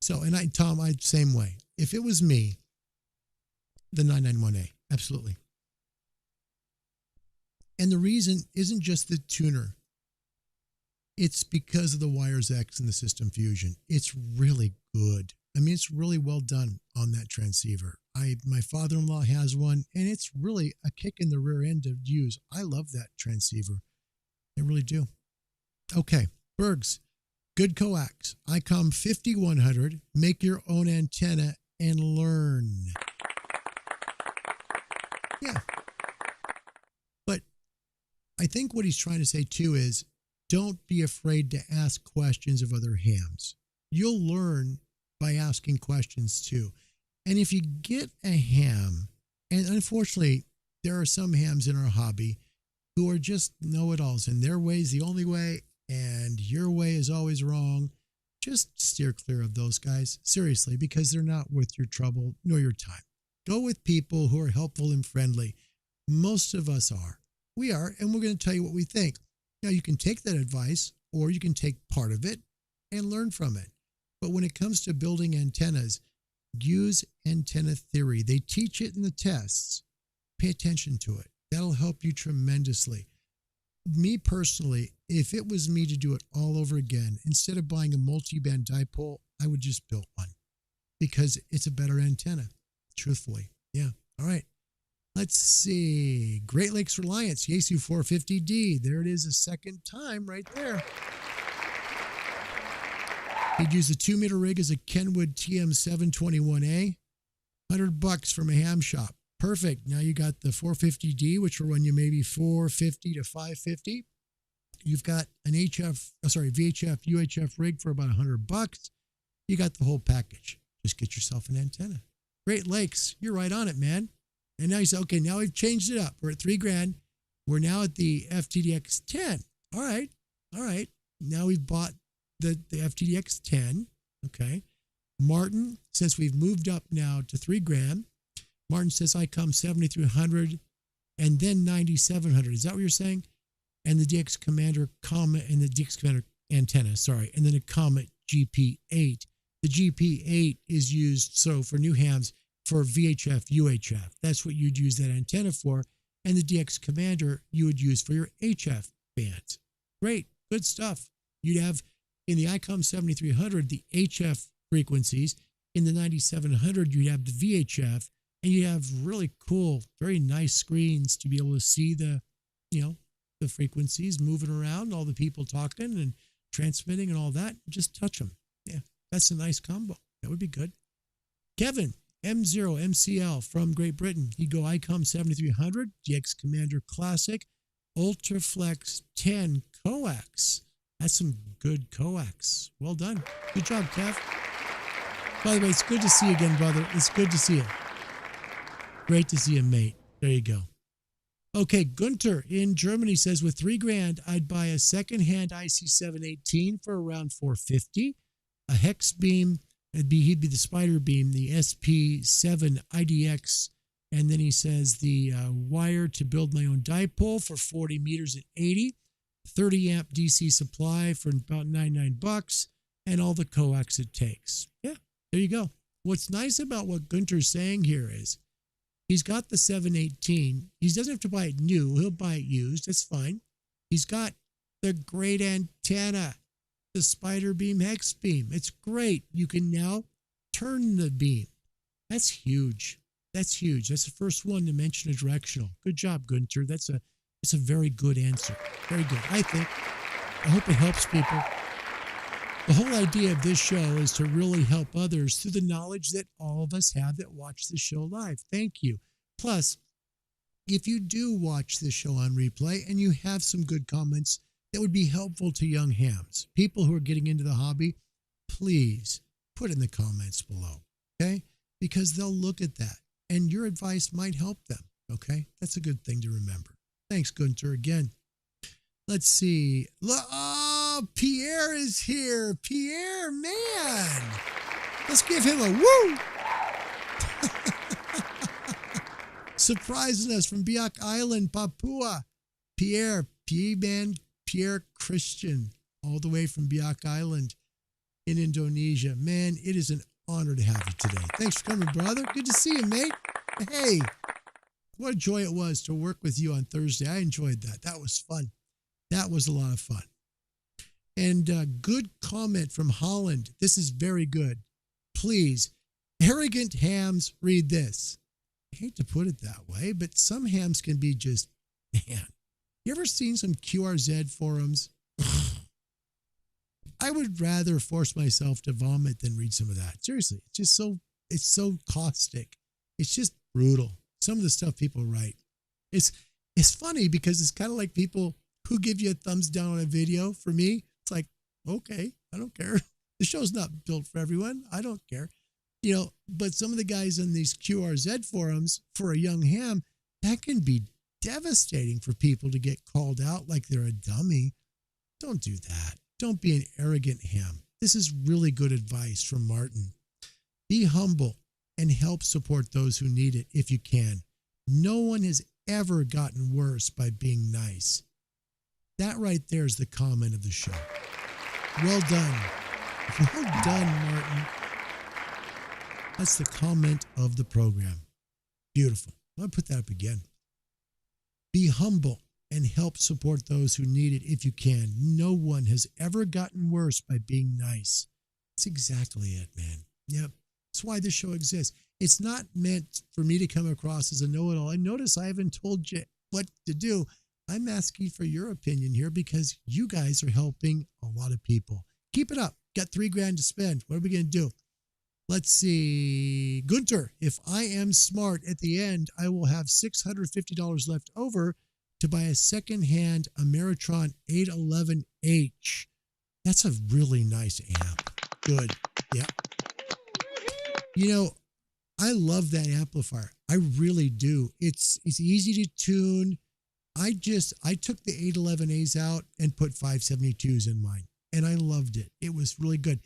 So, and Tom, same way. If it was me, the 991A, absolutely. And the reason isn't just the tuner. It's because of the Wires X and the System Fusion. It's really good. I mean, it's really well done on that transceiver. My father-in-law has one, and it's really a kick in the rear end to use. I love that transceiver. I really do. Okay, Bergs, good coax. ICOM 5100. Make your own antenna and learn. Yeah. But I think what he's trying to say too is don't be afraid to ask questions of other hams. You'll learn by asking questions too. And if you get a ham, and unfortunately, there are some hams in our hobby who are just know-it-alls, and their way is the only way, and your way is always wrong. Just steer clear of those guys, seriously, because they're not worth your trouble nor your time. Go with people who are helpful and friendly. Most of us are. We are, and we're going to tell you what we think. Now, you can take that advice, or you can take part of it and learn from it. But when it comes to building antennas, use antenna theory. They teach it in the tests. Pay attention to it. That'll help you tremendously. me personally, if it was me to do it all over again, instead of buying a multi-band dipole, I would just build one because it's a better antenna, truthfully. Yeah. All right. Let's see. Great Lakes Reliance, Yaesu 450D. There it is a second time right there. He'd use a 2-meter rig as a Kenwood TM721A. $100 from a ham shop. Perfect. Now you got the 450D, which will run you maybe 450 to 550. You've got an VHF, UHF rig for about $100. You got the whole package. Just get yourself an antenna. Great Lakes, you're right on it, man. And now you say, okay, now we've changed it up. We're at $3,000. We're now at the FTDX 10. All right. Now we've bought the FTDX 10. Okay. Martin, since we've moved up now to $3,000, Martin says I come 7,300 and then 9,700. Is that what you're saying? And the DX Commander Comet and the DX Commander antenna, and then a Comet GP8. The GP8 is used for new hams for VHF, UHF. That's what you'd use that antenna for. And the DX Commander you would use for your HF bands. Great, good stuff. You'd have in the ICOM 7300 the HF frequencies. In the 9700 you'd have the VHF, and you'd have really cool, very nice screens to be able to see the frequencies moving around, all the people talking and transmitting and all that. Just touch them. Yeah, that's a nice combo. That would be good. Kevin, M0 MCL from Great Britain. He'd go ICOM 7300, DX Commander Classic, Ultraflex 10 coax. That's some good coax. Well done. Good job, Kev. By the way, it's good to see you again, brother. It's good to see you. Great to see you, mate. There you go. Okay, Gunter in Germany says, with $3,000, I'd buy a second-hand IC718 for around $450, a hex beam. He'd be the spider beam, the SP7 IDX, and then he says the wire to build my own dipole for 40 meters at 80, 30 amp DC supply for about $99, and all the coax it takes. Yeah, there you go. What's nice about what Gunter's saying here is he's got the 718. He doesn't have to buy it new. He'll buy it used. That's fine. He's got the great antenna, the spider beam hex beam. It's great. You can now turn the beam. That's huge. That's huge. That's the first one to mention a directional. Good job, Gunter. It's a very good answer. Very good. I hope it helps people. The whole idea of this show is to really help others through the knowledge that all of us have that watch the show live. Thank you. Plus, if you do watch the show on replay and you have some good comments that would be helpful to young hams, people who are getting into the hobby, please put in the comments below, okay? Because they'll look at that and your advice might help them, okay? That's a good thing to remember. Thanks, Gunter, again. Let's see. Oh, Pierre is here. Pierre, man. Let's give him a woo. Surprising us from Biak Island, Papua. Pierre, Pierre Christian, all the way from Biak Island in Indonesia. Man, it is an honor to have you today. Thanks for coming, brother. Good to see you, mate. Hey, what a joy it was to work with you on Thursday. I enjoyed that. That was fun. That was a lot of fun. And good comment from Holland. This is very good. Please, arrogant hams, read this. I hate to put it that way, but some hams can be just, man. You ever seen some QRZ forums? I would rather force myself to vomit than read some of that. Seriously, it's so caustic. It's just brutal. Some of the stuff people write. It's funny because it's kind of like people who give you a thumbs down on a video. For me, it's like, okay, I don't care. The show's not built for everyone. I don't care. But some of the guys in these QRZ forums for a young ham, that can be devastating for people to get called out like they're a dummy. Don't do that. Don't be an arrogant ham. This is really good advice from Martin. Be humble and help support those who need it if you can. No one has ever gotten worse by being nice. That right there is the comment of the show. Well done. Well done, Martin. That's the comment of the program. Beautiful. I'll put that up again. Be humble and help support those who need it if you can. No one has ever gotten worse by being nice. That's exactly it, man. Yep. That's why this show exists. It's not meant for me to come across as a know-it-all. And notice I haven't told you what to do. I'm asking for your opinion here because you guys are helping a lot of people. Keep it up. Got $3,000 to spend. What are we going to do? Let's see. Gunter, if I am smart at the end, I will have $650 left over to buy a secondhand Ameritron 811H. That's a really nice amp. Good. Yeah. You know, I love that amplifier. I really do. It's easy to tune. I took the 811As out and put 572s in mine, and I loved it. It was really good.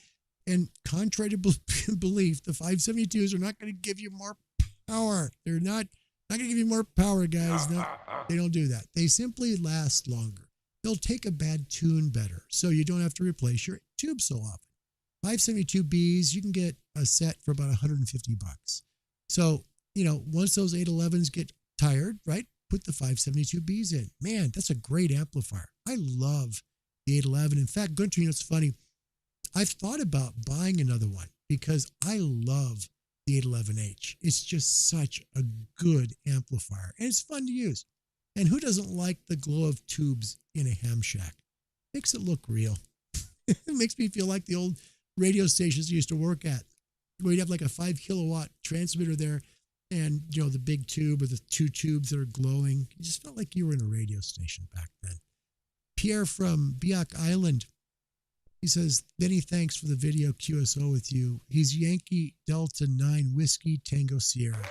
And contrary to belief, the 572s are not going to give you more power. They're not going to give you more power, guys. No, they don't do that. They simply last longer. They'll take a bad tune better, so you don't have to replace your tube so often. 572Bs, you can get a set for about $150. So, you know, once those 811s get tired, right, put the 572Bs in. Man, that's a great amplifier. I love the 811. In fact, Gunter, you know, it's funny. I've thought about buying another one because I love the 811H. It's just such a good amplifier, and it's fun to use. And who doesn't like the glow of tubes in a ham shack? Makes it look real. It makes me feel like the old radio stations I used to work at, where you'd have like a 5 kilowatt transmitter there and, you know, the big tube or the 2 tubes that are glowing. You just felt like you were in a radio station back then. Pierre from Biak Island, he says, many thanks for the video QSO with you. He's Yankee Delta 9 Whiskey Tango Sierra.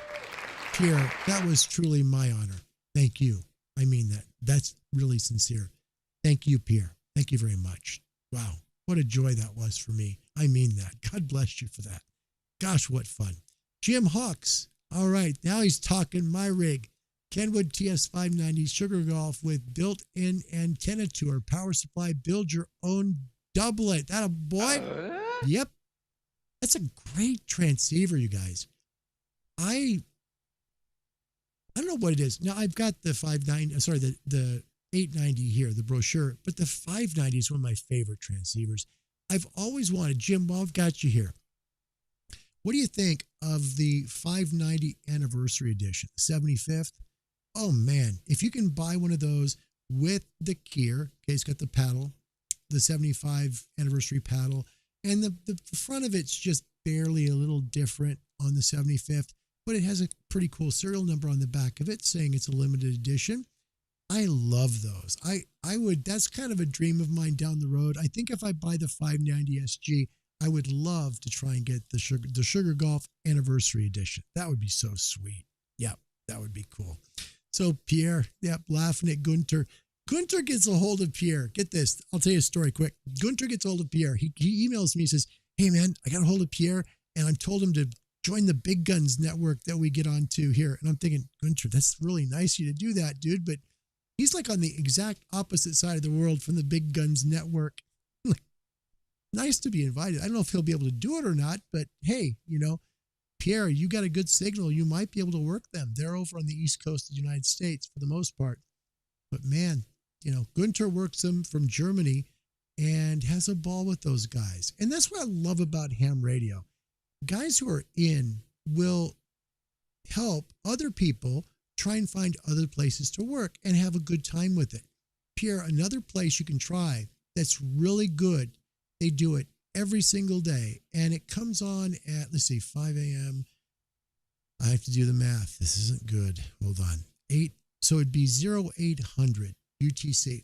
Pierre, that was truly my honor. Thank you. I mean that. That's really sincere. Thank you, Pierre. Thank you very much. Wow. What a joy that was for me. I mean that. God bless you for that. Gosh, what fun. Jim Hawks. All right. Now he's talking my rig. Kenwood TS590 Sugar Golf with built-in antenna tour. Power supply. Build your own doublet. That a boy? Yep. That's a great transceiver, you guys. I don't know what it is. Now, I've got the 890 here, the brochure, but the 590 is one of my favorite transceivers. I've always wanted, Jim, while I've got you here, what do you think of the 590 anniversary edition, 75th? Oh, man, if you can buy one of those with the Kier, okay, it's got the paddle, the 75 anniversary paddle, and the front of it's just barely a little different on the 75th, but it has a pretty cool serial number on the back of it saying it's a limited edition. I love those. I would, that's kind of a dream of mine down the road. I think if I buy the 590 SG, I would love to try and get the Sugar Golf Anniversary Edition. That would be so sweet. Yep, that would be cool. So Pierre, yep, laughing at Gunter. Gunter gets a hold of Pierre. Get this. I'll tell you a story quick. Gunter gets a hold of Pierre. He emails me. He says, hey, man, I got a hold of Pierre, and I've told him to join the Big Guns network that we get onto here. And I'm thinking, Gunter, that's really nice of you to do that, dude. But he's like on the exact opposite side of the world from the Big Guns network. Nice to be invited. I don't know if he'll be able to do it or not, but hey, you know, Pierre, you got a good signal. You might be able to work them. They're over on the East Coast of the United States for the most part. But man, you know, Gunter works them from Germany and has a ball with those guys. And that's what I love about ham radio. Guys who are in will help other people try and find other places to work and have a good time with it. Pierre, another place you can try that's really good, they do it every single day, and it comes on at, let's see, 5 a.m. I have to do the math. This isn't good. Hold on. So it'd be 0800 UTC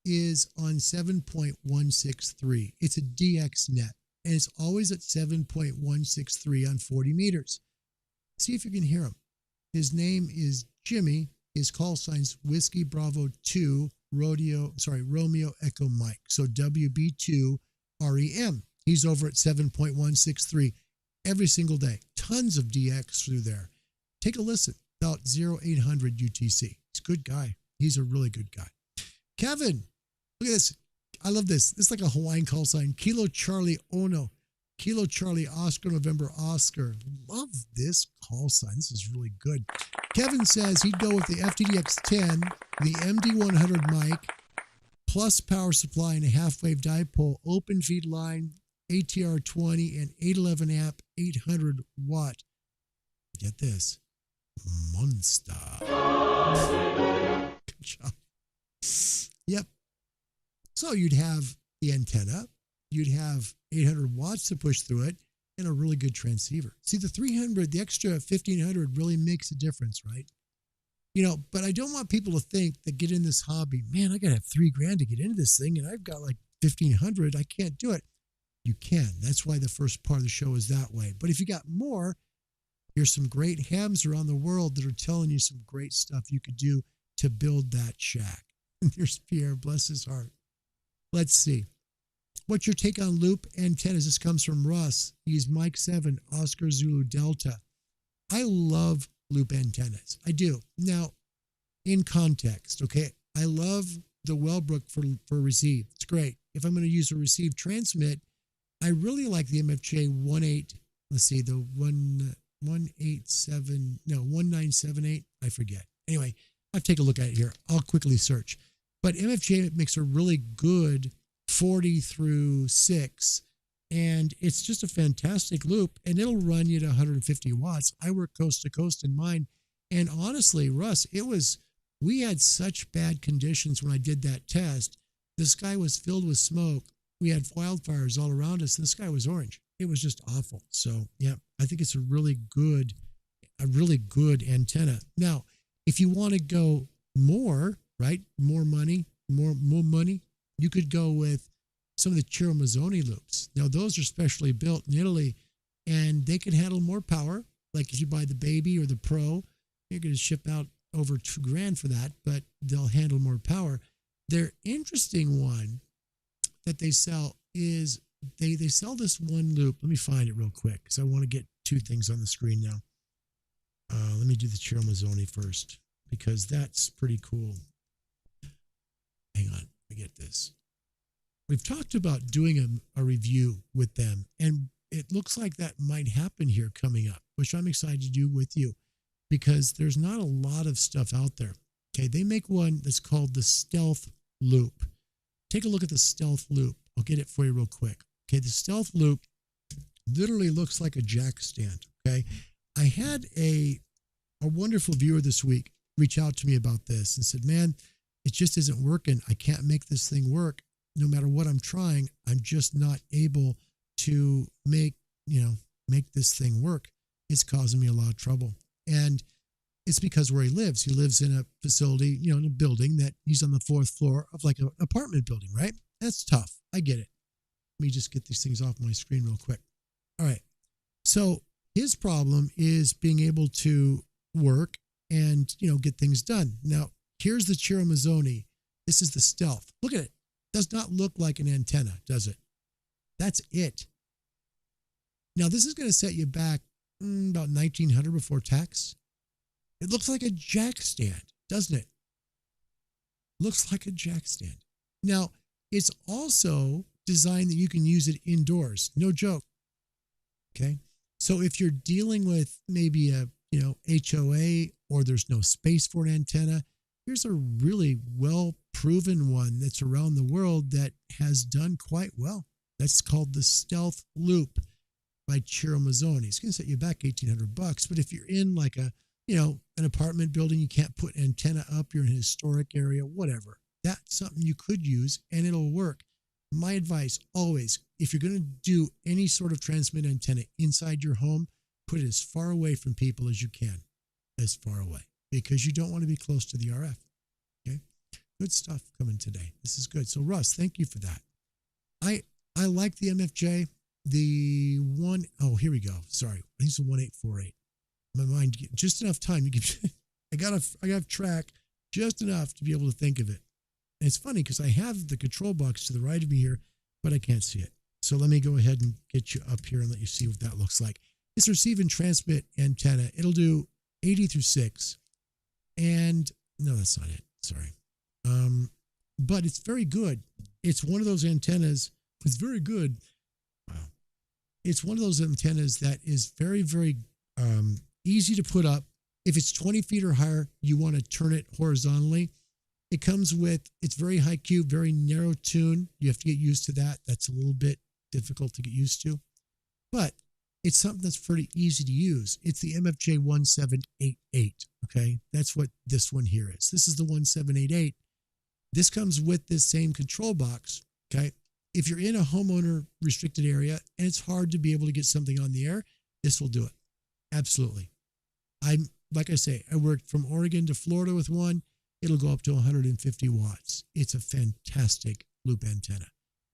is on 7.163. It's a DX net, and it's always at 7.163 on 40 meters. See if you can hear him. His name is Jimmy. His call sign's Whiskey Bravo 2 Romeo Echo Mike. So WB2 REM. He's over at 7.163 every single day. Tons of DX through there. Take a listen. About 0800 UTC. He's a good guy. He's a really good guy. Kevin, look at this. I love this. This is like a Hawaiian call sign. Kilo Charlie Ono. Kilo Charlie Oscar November Oscar. Love this call sign. This is really good. Kevin says he'd go with the FTDX10, the MD100 mic, plus power supply and a half-wave dipole, open feed line, ATR 20, and 811 amp, 800 watt. Get this, monster. Good job. Yep. So you'd have the antenna, you'd have 800 watts to push through it, and a really good transceiver. See, the 300, the extra 1500 really makes a difference, right? You know, but I don't want people to think that get in this hobby, man, I got to have $3,000 to get into this thing, and I've got like 1500, I can't do it. You can. That's why the first part of the show is that way. But if you got more, here's some great hams around the world that are telling you some great stuff you could do to build that shack. There's Pierre, bless his heart. Let's see. What's your take on loop antennas? This comes from Russ. He's Mike 7, Oscar Zulu Delta. I love loop antennas. I do. Now, in context, okay, I love the Wellbrook for receive. It's great. If I'm going to use a receive transmit, I really like the MFJ 1978. I forget. Anyway, I'll take a look at it here. I'll quickly search. But MFJ makes a really good 40 through 6, and it's just a fantastic loop, and it'll run you to 150 watts. I work coast to coast in mine, and honestly, Russ, we had such bad conditions when I did that test. The sky was filled with smoke. We had wildfires all around us, and the sky was orange. It was just awful. So, yeah, I think it's a really good antenna. Now, if you want to go more, right, more money, you could go with some of the Ciro Mazzoni loops. Now, those are specially built in Italy, and they can handle more power. Like if you buy the Baby or the Pro, you're going to ship out over $2,000 for that, but they'll handle more power. Their interesting one that they sell is they sell this one loop. Let me find it real quick because I want to get two things on the screen now. Let me do the Ciro Mazzoni first because that's pretty cool. Hang on, I get this. We've talked about doing a review with them, and it looks like that might happen here coming up, which I'm excited to do with you because there's not a lot of stuff out there. Okay, they make one that's called the Stealth Loop. Take a look at the Stealth Loop. I'll get it for you real quick. Okay, the Stealth Loop literally looks like a jack stand. Okay, I had a wonderful viewer this week reach out to me about this and said, man, it just isn't working. I can't make this thing work. No matter what I'm trying, I'm just not able to make this thing work. It's causing me a lot of trouble. And it's because where he lives in a facility, in a building that he's on the 4th floor of like an apartment building, right? That's tough. I get it. Let me just get these things off my screen real quick. All right. So his problem is being able to work and, get things done. Now, here's the Ciro Mazzoni. This is the Stealth. Look at it. Does not look like an antenna, does it? That's it. Now, this is going to set you back about $1,900 before tax. It looks like a jack stand, doesn't it? Looks like a jack stand. Now, it's also designed that you can use it indoors. No joke. Okay. So if you're dealing with maybe a, HOA or there's no space for an antenna, here's a really well-proven one that's around the world that has done quite well. That's called the Stealth Loop by Ciro Mazzoni. It's going to set you back $1,800. But if you're in like an apartment building, you can't put an antenna up, you're in a historic area, whatever. That's something you could use and it'll work. My advice always, if you're going to do any sort of transmit antenna inside your home, put it as far away from people as you can, as far away, because you don't want to be close to the RF. Okay. Good stuff coming today. This is good. So Russ, thank you for that. I like the MFJ, here we go. Sorry. I think it's a 1848. My mind, just enough time. I got to track just enough to be able to think of it. And it's funny because I have the control box to the right of me here, but I can't see it. So let me go ahead and get you up here and let you see what that looks like. It's a receive and transmit antenna. It'll do 80 through 6. And no, that's not it. Sorry. But it's very good. It's one of those antennas. It's very good. Wow. It's one of those antennas that is very, very easy to put up If it's 20 feet or higher, you want to turn it horizontally. It comes with, it's very high Q, very narrow tune. You have to get used to that. That's a little bit difficult to get used to. But it's something that's pretty easy to use. It's the MFJ 1788, okay? That's what this one here is. This is the 1788. This comes with this same control box, okay? If you're in a homeowner restricted area and it's hard to be able to get something on the air, this will do it. Absolutely. Like I say, I worked from Oregon to Florida with one. It'll go up to 150 watts. It's a fantastic loop antenna.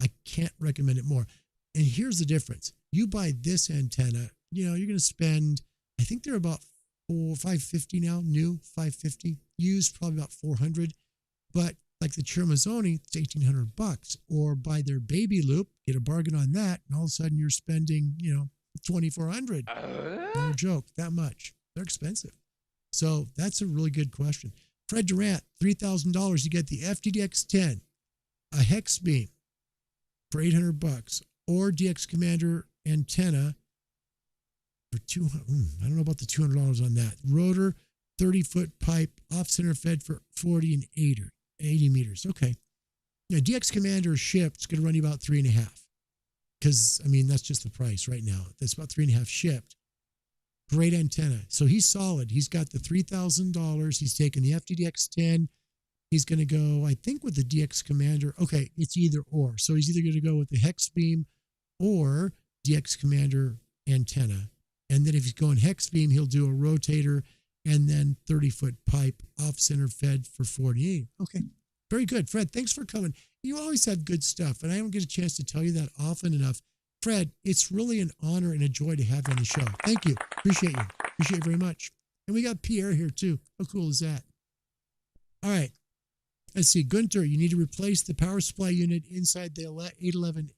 I can't recommend it more. And here's the difference. You buy this antenna, you're going to spend, I think they're about $550 now, new $550, used probably about $400. But like the Chermazzoni, it's $1,800. Or buy their baby loop, get a bargain on that, and all of a sudden you're spending, $2,400. No joke, that much. They're expensive. So that's a really good question. Fred Durant, $3,000. You get the FTDX10, a hex beam for $800, or DX Commander antenna for $200. I don't know about the $200 on that. Rotor, 30-foot pipe, off-center fed for 40 and 80 meters. Okay. Now, DX Commander shipped is going to run you about $3.5. Because, that's just the price right now. That's about $3.5 shipped. Great antenna. So he's solid. He's got the $3,000. He's taken the FTDX10. He's going to go, I think, with the DX Commander. Okay, it's either or. So he's either going to go with the hex beam or DX Commander antenna. And then if he's going hex beam, he'll do a rotator and then 30-foot pipe off center fed for 48. Okay, very good. Fred, thanks for coming. You always have good stuff, and I don't get a chance to tell you that often enough. Fred, it's really an honor and a joy to have you on the show. Thank you. Appreciate you. Appreciate it very much. And we got Pierre here too. How cool is that? All right. Let's see. Gunter, you need to replace the power supply unit inside the 811,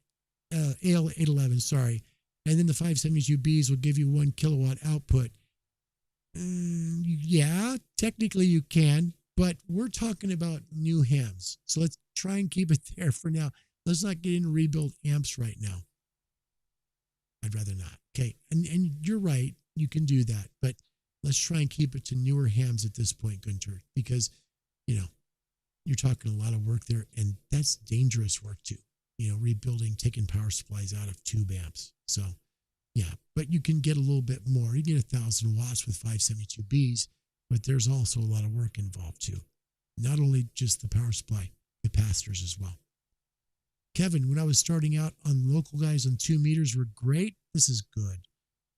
AL811, sorry. And then the 572Bs will give you 1 kilowatt output. Yeah, technically you can, but we're talking about new hams. So let's try and keep it there for now. Let's not get into rebuild amps right now. I'd rather not. Okay. And you're right. You can do that, but let's try and keep it to newer hams at this point, Gunter, because, you're talking a lot of work there, and that's dangerous work too. Rebuilding, taking power supplies out of tube amps. So yeah, but you can get a little bit more. You get 1,000 watts with 572Bs, but there's also a lot of work involved too. Not only just the power supply, capacitors as well. Kevin, when I was starting out on local guys on 2 meters were great. This is good.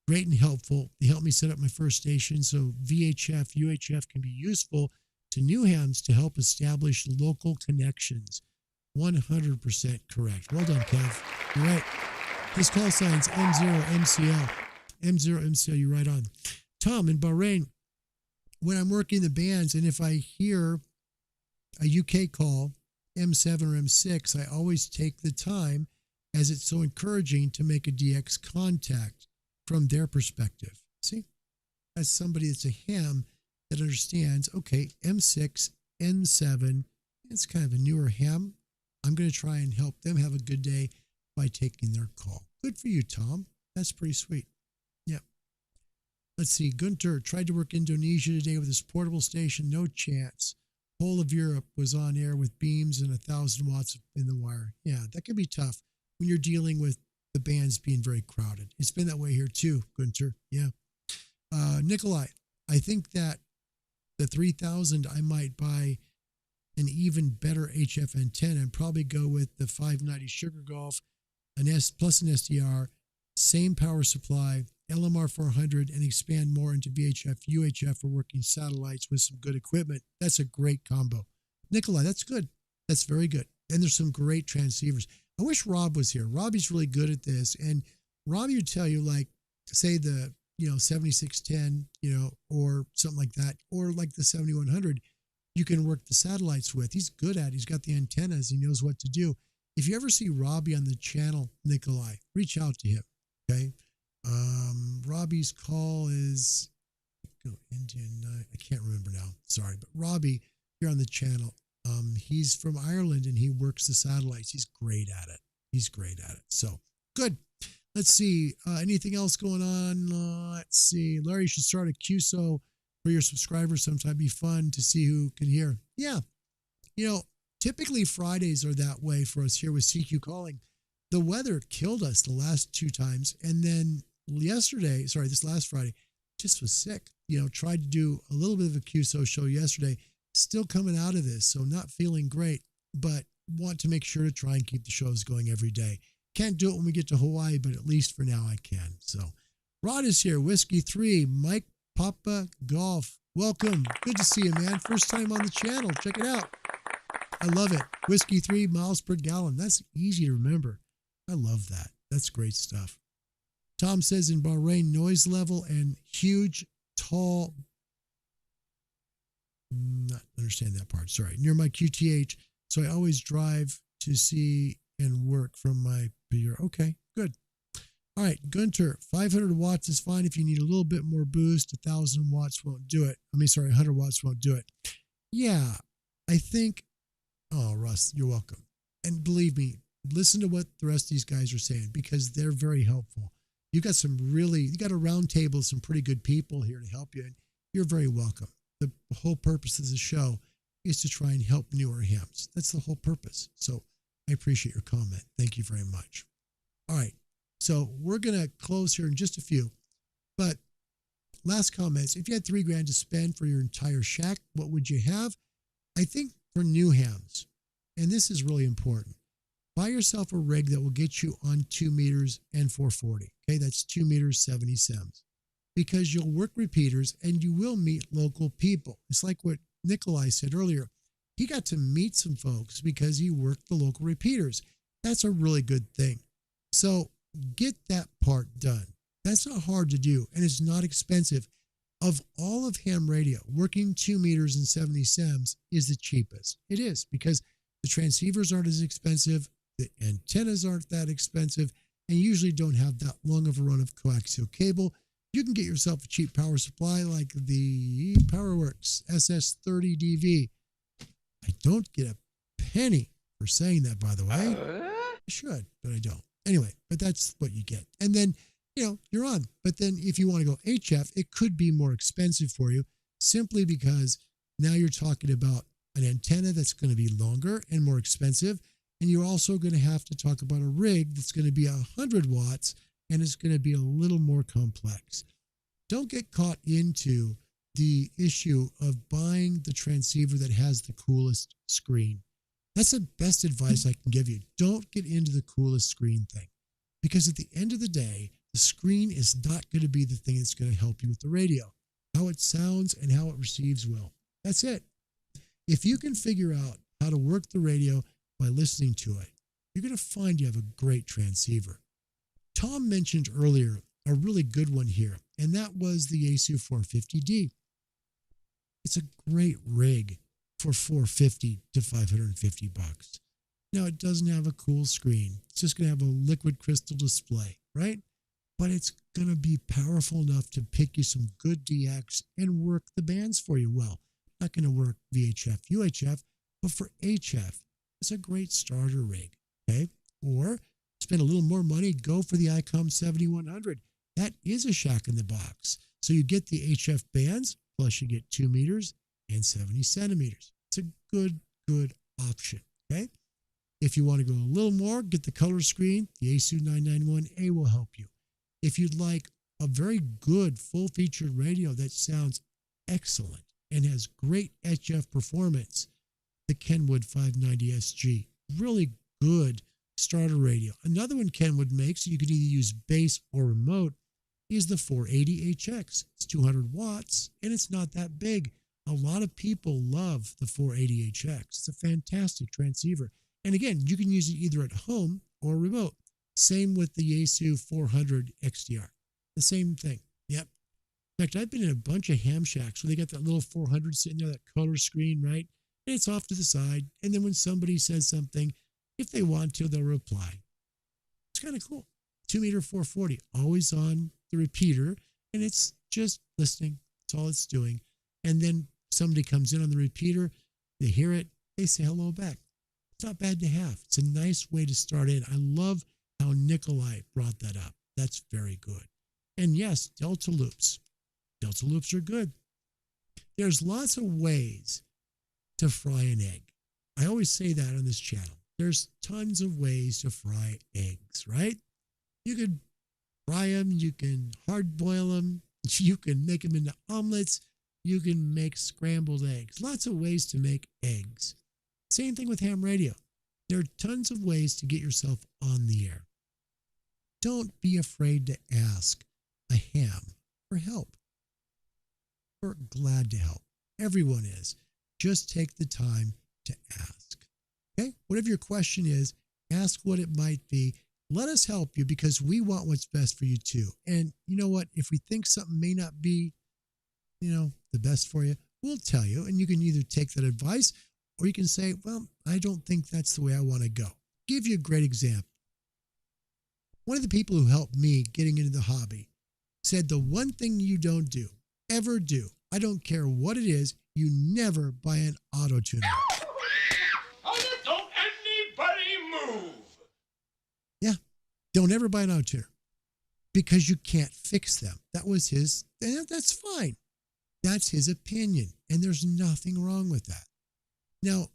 Great and helpful. They helped me set up my first station. So VHF, UHF can be useful to new hams to help establish local connections. 100% correct. Well done, Kev. You're right. His call sign's M0MCL. M0MCL, you're right on. Tom in Bahrain, when I'm working the bands and if I hear a UK call, M7 or M6, I always take the time, as it's so encouraging, to make a DX contact from their perspective. See, as somebody that's a ham that understands, okay, M6, N7, it's kind of a newer ham. I'm going to try and help them have a good day by taking their call. Good for you, Tom. That's pretty sweet. Yeah. Let's see. Gunter tried to work Indonesia today with his portable station. No chance. Whole of Europe was on air with beams and 1,000 watts in the wire. Yeah, that can be tough when you're dealing with the bands being very crowded. It's been that way here too, Gunter. Yeah. Nikolai, I think that the 3,000, I might buy an even better HF antenna and probably go with the 590 Sugar Golf, an S plus an SDR, same power supply, LMR 400, and expand more into VHF, UHF for working satellites with some good equipment. That's a great combo. Nikolai, that's good. That's very good. And there's some great transceivers. I wish Rob was here. Robbie's really good at this. And Robbie would tell you, like, say the, 7610, or something like that, or like the 7100, you can work the satellites with. He's good at it. He's got the antennas. He knows what to do. If you ever see Robbie on the channel, Nikolai, reach out to him. Okay. Robbie's call is Indian. I can't remember now. Sorry, but Robbie here on the channel. He's from Ireland and he works the satellites. He's great at it. He's great at it. So good. Let's see. Anything else going on? Let's see. Larry should start a QSO for your subscribers sometime. Be fun to see who can hear. Yeah. Typically Fridays are that way for us here with CQ Calling. The weather killed us the last 2 times. And then this last Friday, just was sick. Tried to do a little bit of a QSO show yesterday, still coming out of this. So not feeling great, but want to make sure to try and keep the shows going every day. Can't do it when we get to Hawaii, but at least for now I can. So Rod is here, Whiskey 3, Mike Papa Golf. Welcome. Good to see you, man. First time on the channel. Check it out. I love it. Whiskey 3 miles per gallon. That's easy to remember. I love that. That's great stuff. Tom says in Bahrain, noise level and huge, tall, not understand that part. Sorry. Near my QTH. So I always drive to see and work from my beer. Okay, good. All right, Gunter, 500 watts is fine if you need a little bit more boost. 1,000 watts won't do it. 100 watts won't do it. Yeah, I think, oh, Russ, you're welcome. And believe me, listen to what the rest of these guys are saying because they're very helpful. You got a round table of some pretty good people here to help you, and you're very welcome. The whole purpose of the show is to try and help newer hams. That's the whole purpose. So I appreciate your comment. Thank you very much. All right. So we're going to close here in just a few, but last comments. If you had $3,000 to spend for your entire shack, what would you have? I think for new hams, and this is really important, buy yourself a rig that will get you on 2 meters and 440. Okay. That's 2 meters, 70 sems, because you'll work repeaters and you will meet local people. It's like what Nikolai said earlier. He got to meet some folks because he worked the local repeaters. That's a really good thing. So get that part done. That's not hard to do, and it's not expensive. Of all of ham radio, working 2 meters and 70 sems is the cheapest. It is because the transceivers aren't as expensive, the antennas aren't that expensive, and usually don't have that long of a run of coaxial cable. You can get yourself a cheap power supply like the PowerWorks SS30DV. I don't get a penny for saying that, by the way. I should, but I don't. Anyway, but that's what you get. And then, you're on. But then if you want to go HF, it could be more expensive for you simply because now you're talking about an antenna that's going to be longer and more expensive. And you're also going to have to talk about a rig that's going to be 100 watts and it's going to be a little more complex. Don't get caught into the issue of buying the transceiver that has the coolest screen. That's the best advice I can give you. Don't get into the coolest screen thing because at the end of the day, the screen is not going to be the thing that's going to help you with the radio. How it sounds and how it receives will. That's it. If you can figure out how to work the radio by listening to it, you're going to find you have a great transceiver. Tom mentioned earlier a really good one here, and that was the ASU 450D. It's a great rig for $450 to $550. Now, it doesn't have a cool screen. It's just going to have a liquid crystal display, right? But it's going to be powerful enough to pick you some good DX and work the bands for you well. Not going to work VHF, UHF, but for HF, it's a great starter rig, okay? Or spend a little more money, go for the ICOM 7100. That is a shack in the box. So you get the HF bands, plus you get 2 meters and 70 centimeters. It's a good option, okay? If you want to go a little more, get the color screen. The ASU 991A will help you. If you'd like a very good full-featured radio that sounds excellent and has great HF performance, the Kenwood 590SG, really good starter radio. Another one Kenwood makes, so you could either use base or remote, is the 480HX. It's 200 watts, and it's not that big. A lot of people love the 480HX. It's a fantastic transceiver. And again, you can use it either at home or remote. Same with the ASU 400 XDR. The same thing. Yep. In fact, I've been in a bunch of ham shacks where they got that little 400 sitting there, that color screen, right? And it's off to the side. And then when somebody says something, if they want to, they'll reply. It's kind of cool. 2 meter 440, always on the repeater. And it's just listening. That's all it's doing. And then somebody comes in on the repeater, they hear it, they say hello back. It's not bad to have. It's a nice way to start in. I love how Nikolai brought that up. That's very good. And yes, Delta loops. Delta loops are good. There's lots of ways to fry an egg. I always say that on this channel. There's tons of ways to fry eggs, right? You could fry them, you can hard boil them, you can make them into omelets, you can make scrambled eggs. Lots of ways to make eggs. Same thing with ham radio. There are tons of ways to get yourself on the air. Don't be afraid to ask a ham for help. We're glad to help. Everyone is. Just take the time to ask. Okay? Whatever your question is, ask what it might be. Let us help you because we want what's best for you too. And you know what? If we think something may not be, the best for you, we'll tell you. And you can either take that advice or you can say, well, I don't think that's the way I want to go. Give you a great example. One of the people who helped me getting into the hobby said the one thing you don't do, ever do, I don't care what it is, you never buy an auto tuner. Don't anybody move! Yeah, don't ever buy an auto tuner because you can't fix them. That was his, that's fine. That's his opinion, and there's nothing wrong with that. Now,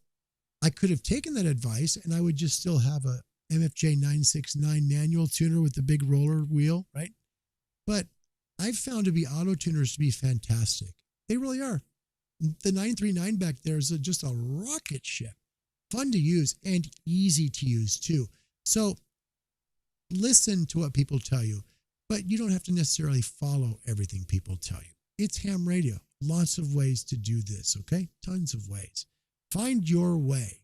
I could have taken that advice and I would just still have a MFJ 969 manual tuner with the big roller wheel, right? But I've found auto tuners to be fantastic. They really are. The 939 back there is just a rocket ship. Fun to use and easy to use too. So listen to what people tell you, but you don't have to necessarily follow everything people tell you. It's ham radio. Lots of ways to do this, okay? Tons of ways. Find your way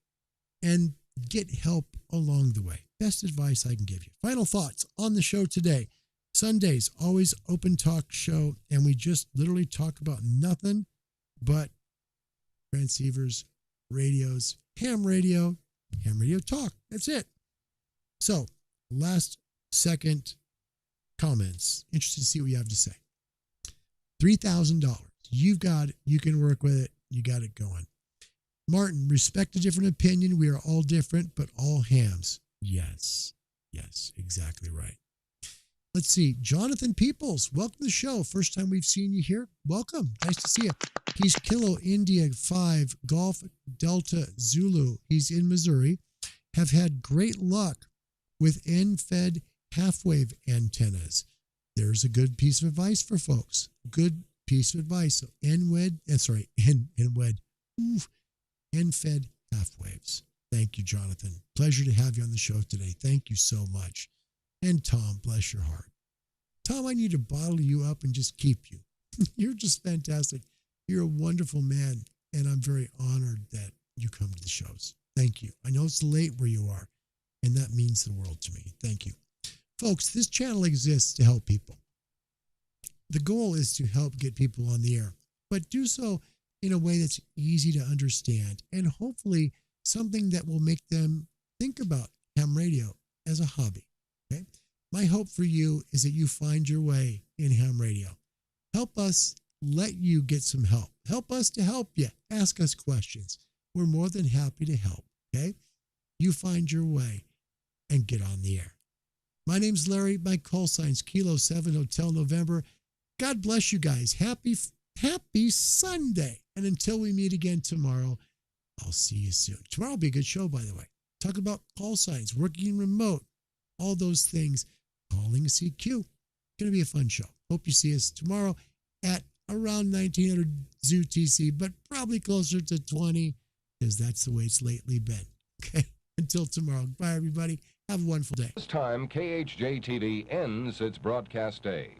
and get help along the way. Best advice I can give you. Final thoughts on the show today. Sundays, always open talk show, and we just literally talk about nothing but transceivers, radios, ham radio talk. That's it. So, last second comments. Interested to see what you have to say. $3,000. You've got it. You can work with it. You got it going. Martin, respect a different opinion. We are all different, but all hams. Yes, exactly right. Let's see. Jonathan Peoples, welcome to the show. First time we've seen you here. Welcome. Nice to see you. He's Kilo India 5 Golf Delta Zulu. He's in Missouri. Have had great luck with end-fed half-wave antennas. There's a good piece of advice for folks. Good piece of advice. So end-fed half waves. Thank you, Jonathan. Pleasure to have you on the show today. Thank you so much. And Tom, bless your heart. Tom, I need to bottle you up and just keep you. You're just fantastic. You're a wonderful man, and I'm very honored that you come to the shows. Thank you. I know it's late where you are, and that means the world to me. Thank you. Folks, this channel exists to help people. The goal is to help get people on the air, but do so in a way that's easy to understand and hopefully something that will make them think about ham radio as a hobby. Okay? My hope for you is that you find your way in ham radio. Help us let you get some help. Help us to help you. Ask us questions. We're more than happy to help. Okay? You find your way and get on the air. My name's Larry. My call sign's Kilo 7 Hotel November. God bless you guys. Happy Sunday. And until we meet again tomorrow, I'll see you soon. Tomorrow will be a good show, by the way. Talk about call signs, working remote, all those things. Calling CQ. It's going to be a fun show. Hope you see us tomorrow at around 1900 Zoo TC, but probably closer to 20 because that's the way it's lately been. Okay? Until tomorrow. Bye, everybody. Have a wonderful day. This time, KHJ-TV ends its broadcast day.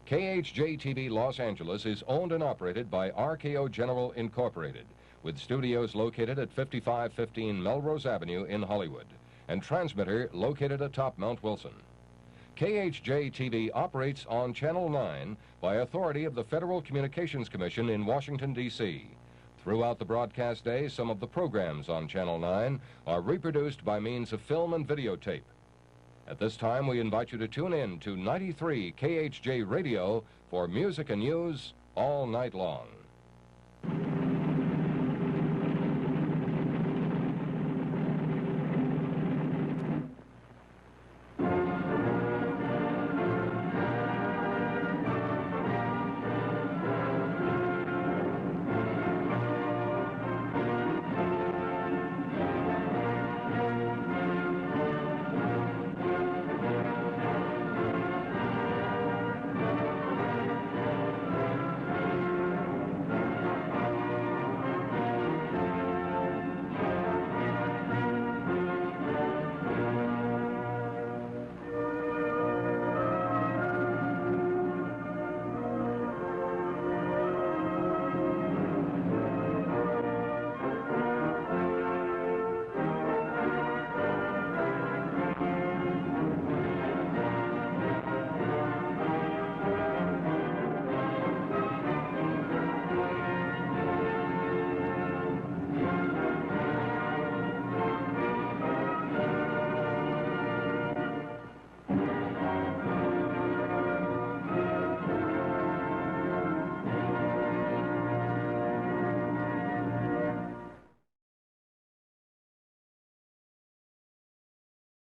KHJ-TV Los Angeles is owned and operated by RKO General Incorporated, with studios located at 5515 Melrose Avenue in Hollywood, and transmitter located atop Mount Wilson. KHJ-TV operates on Channel 9 by authority of the Federal Communications Commission in Washington, D.C. Throughout the broadcast day, some of the programs on Channel 9 are reproduced by means of film and videotape. At this time, we invite you to tune in to 93 KHJ Radio for music and news all night long.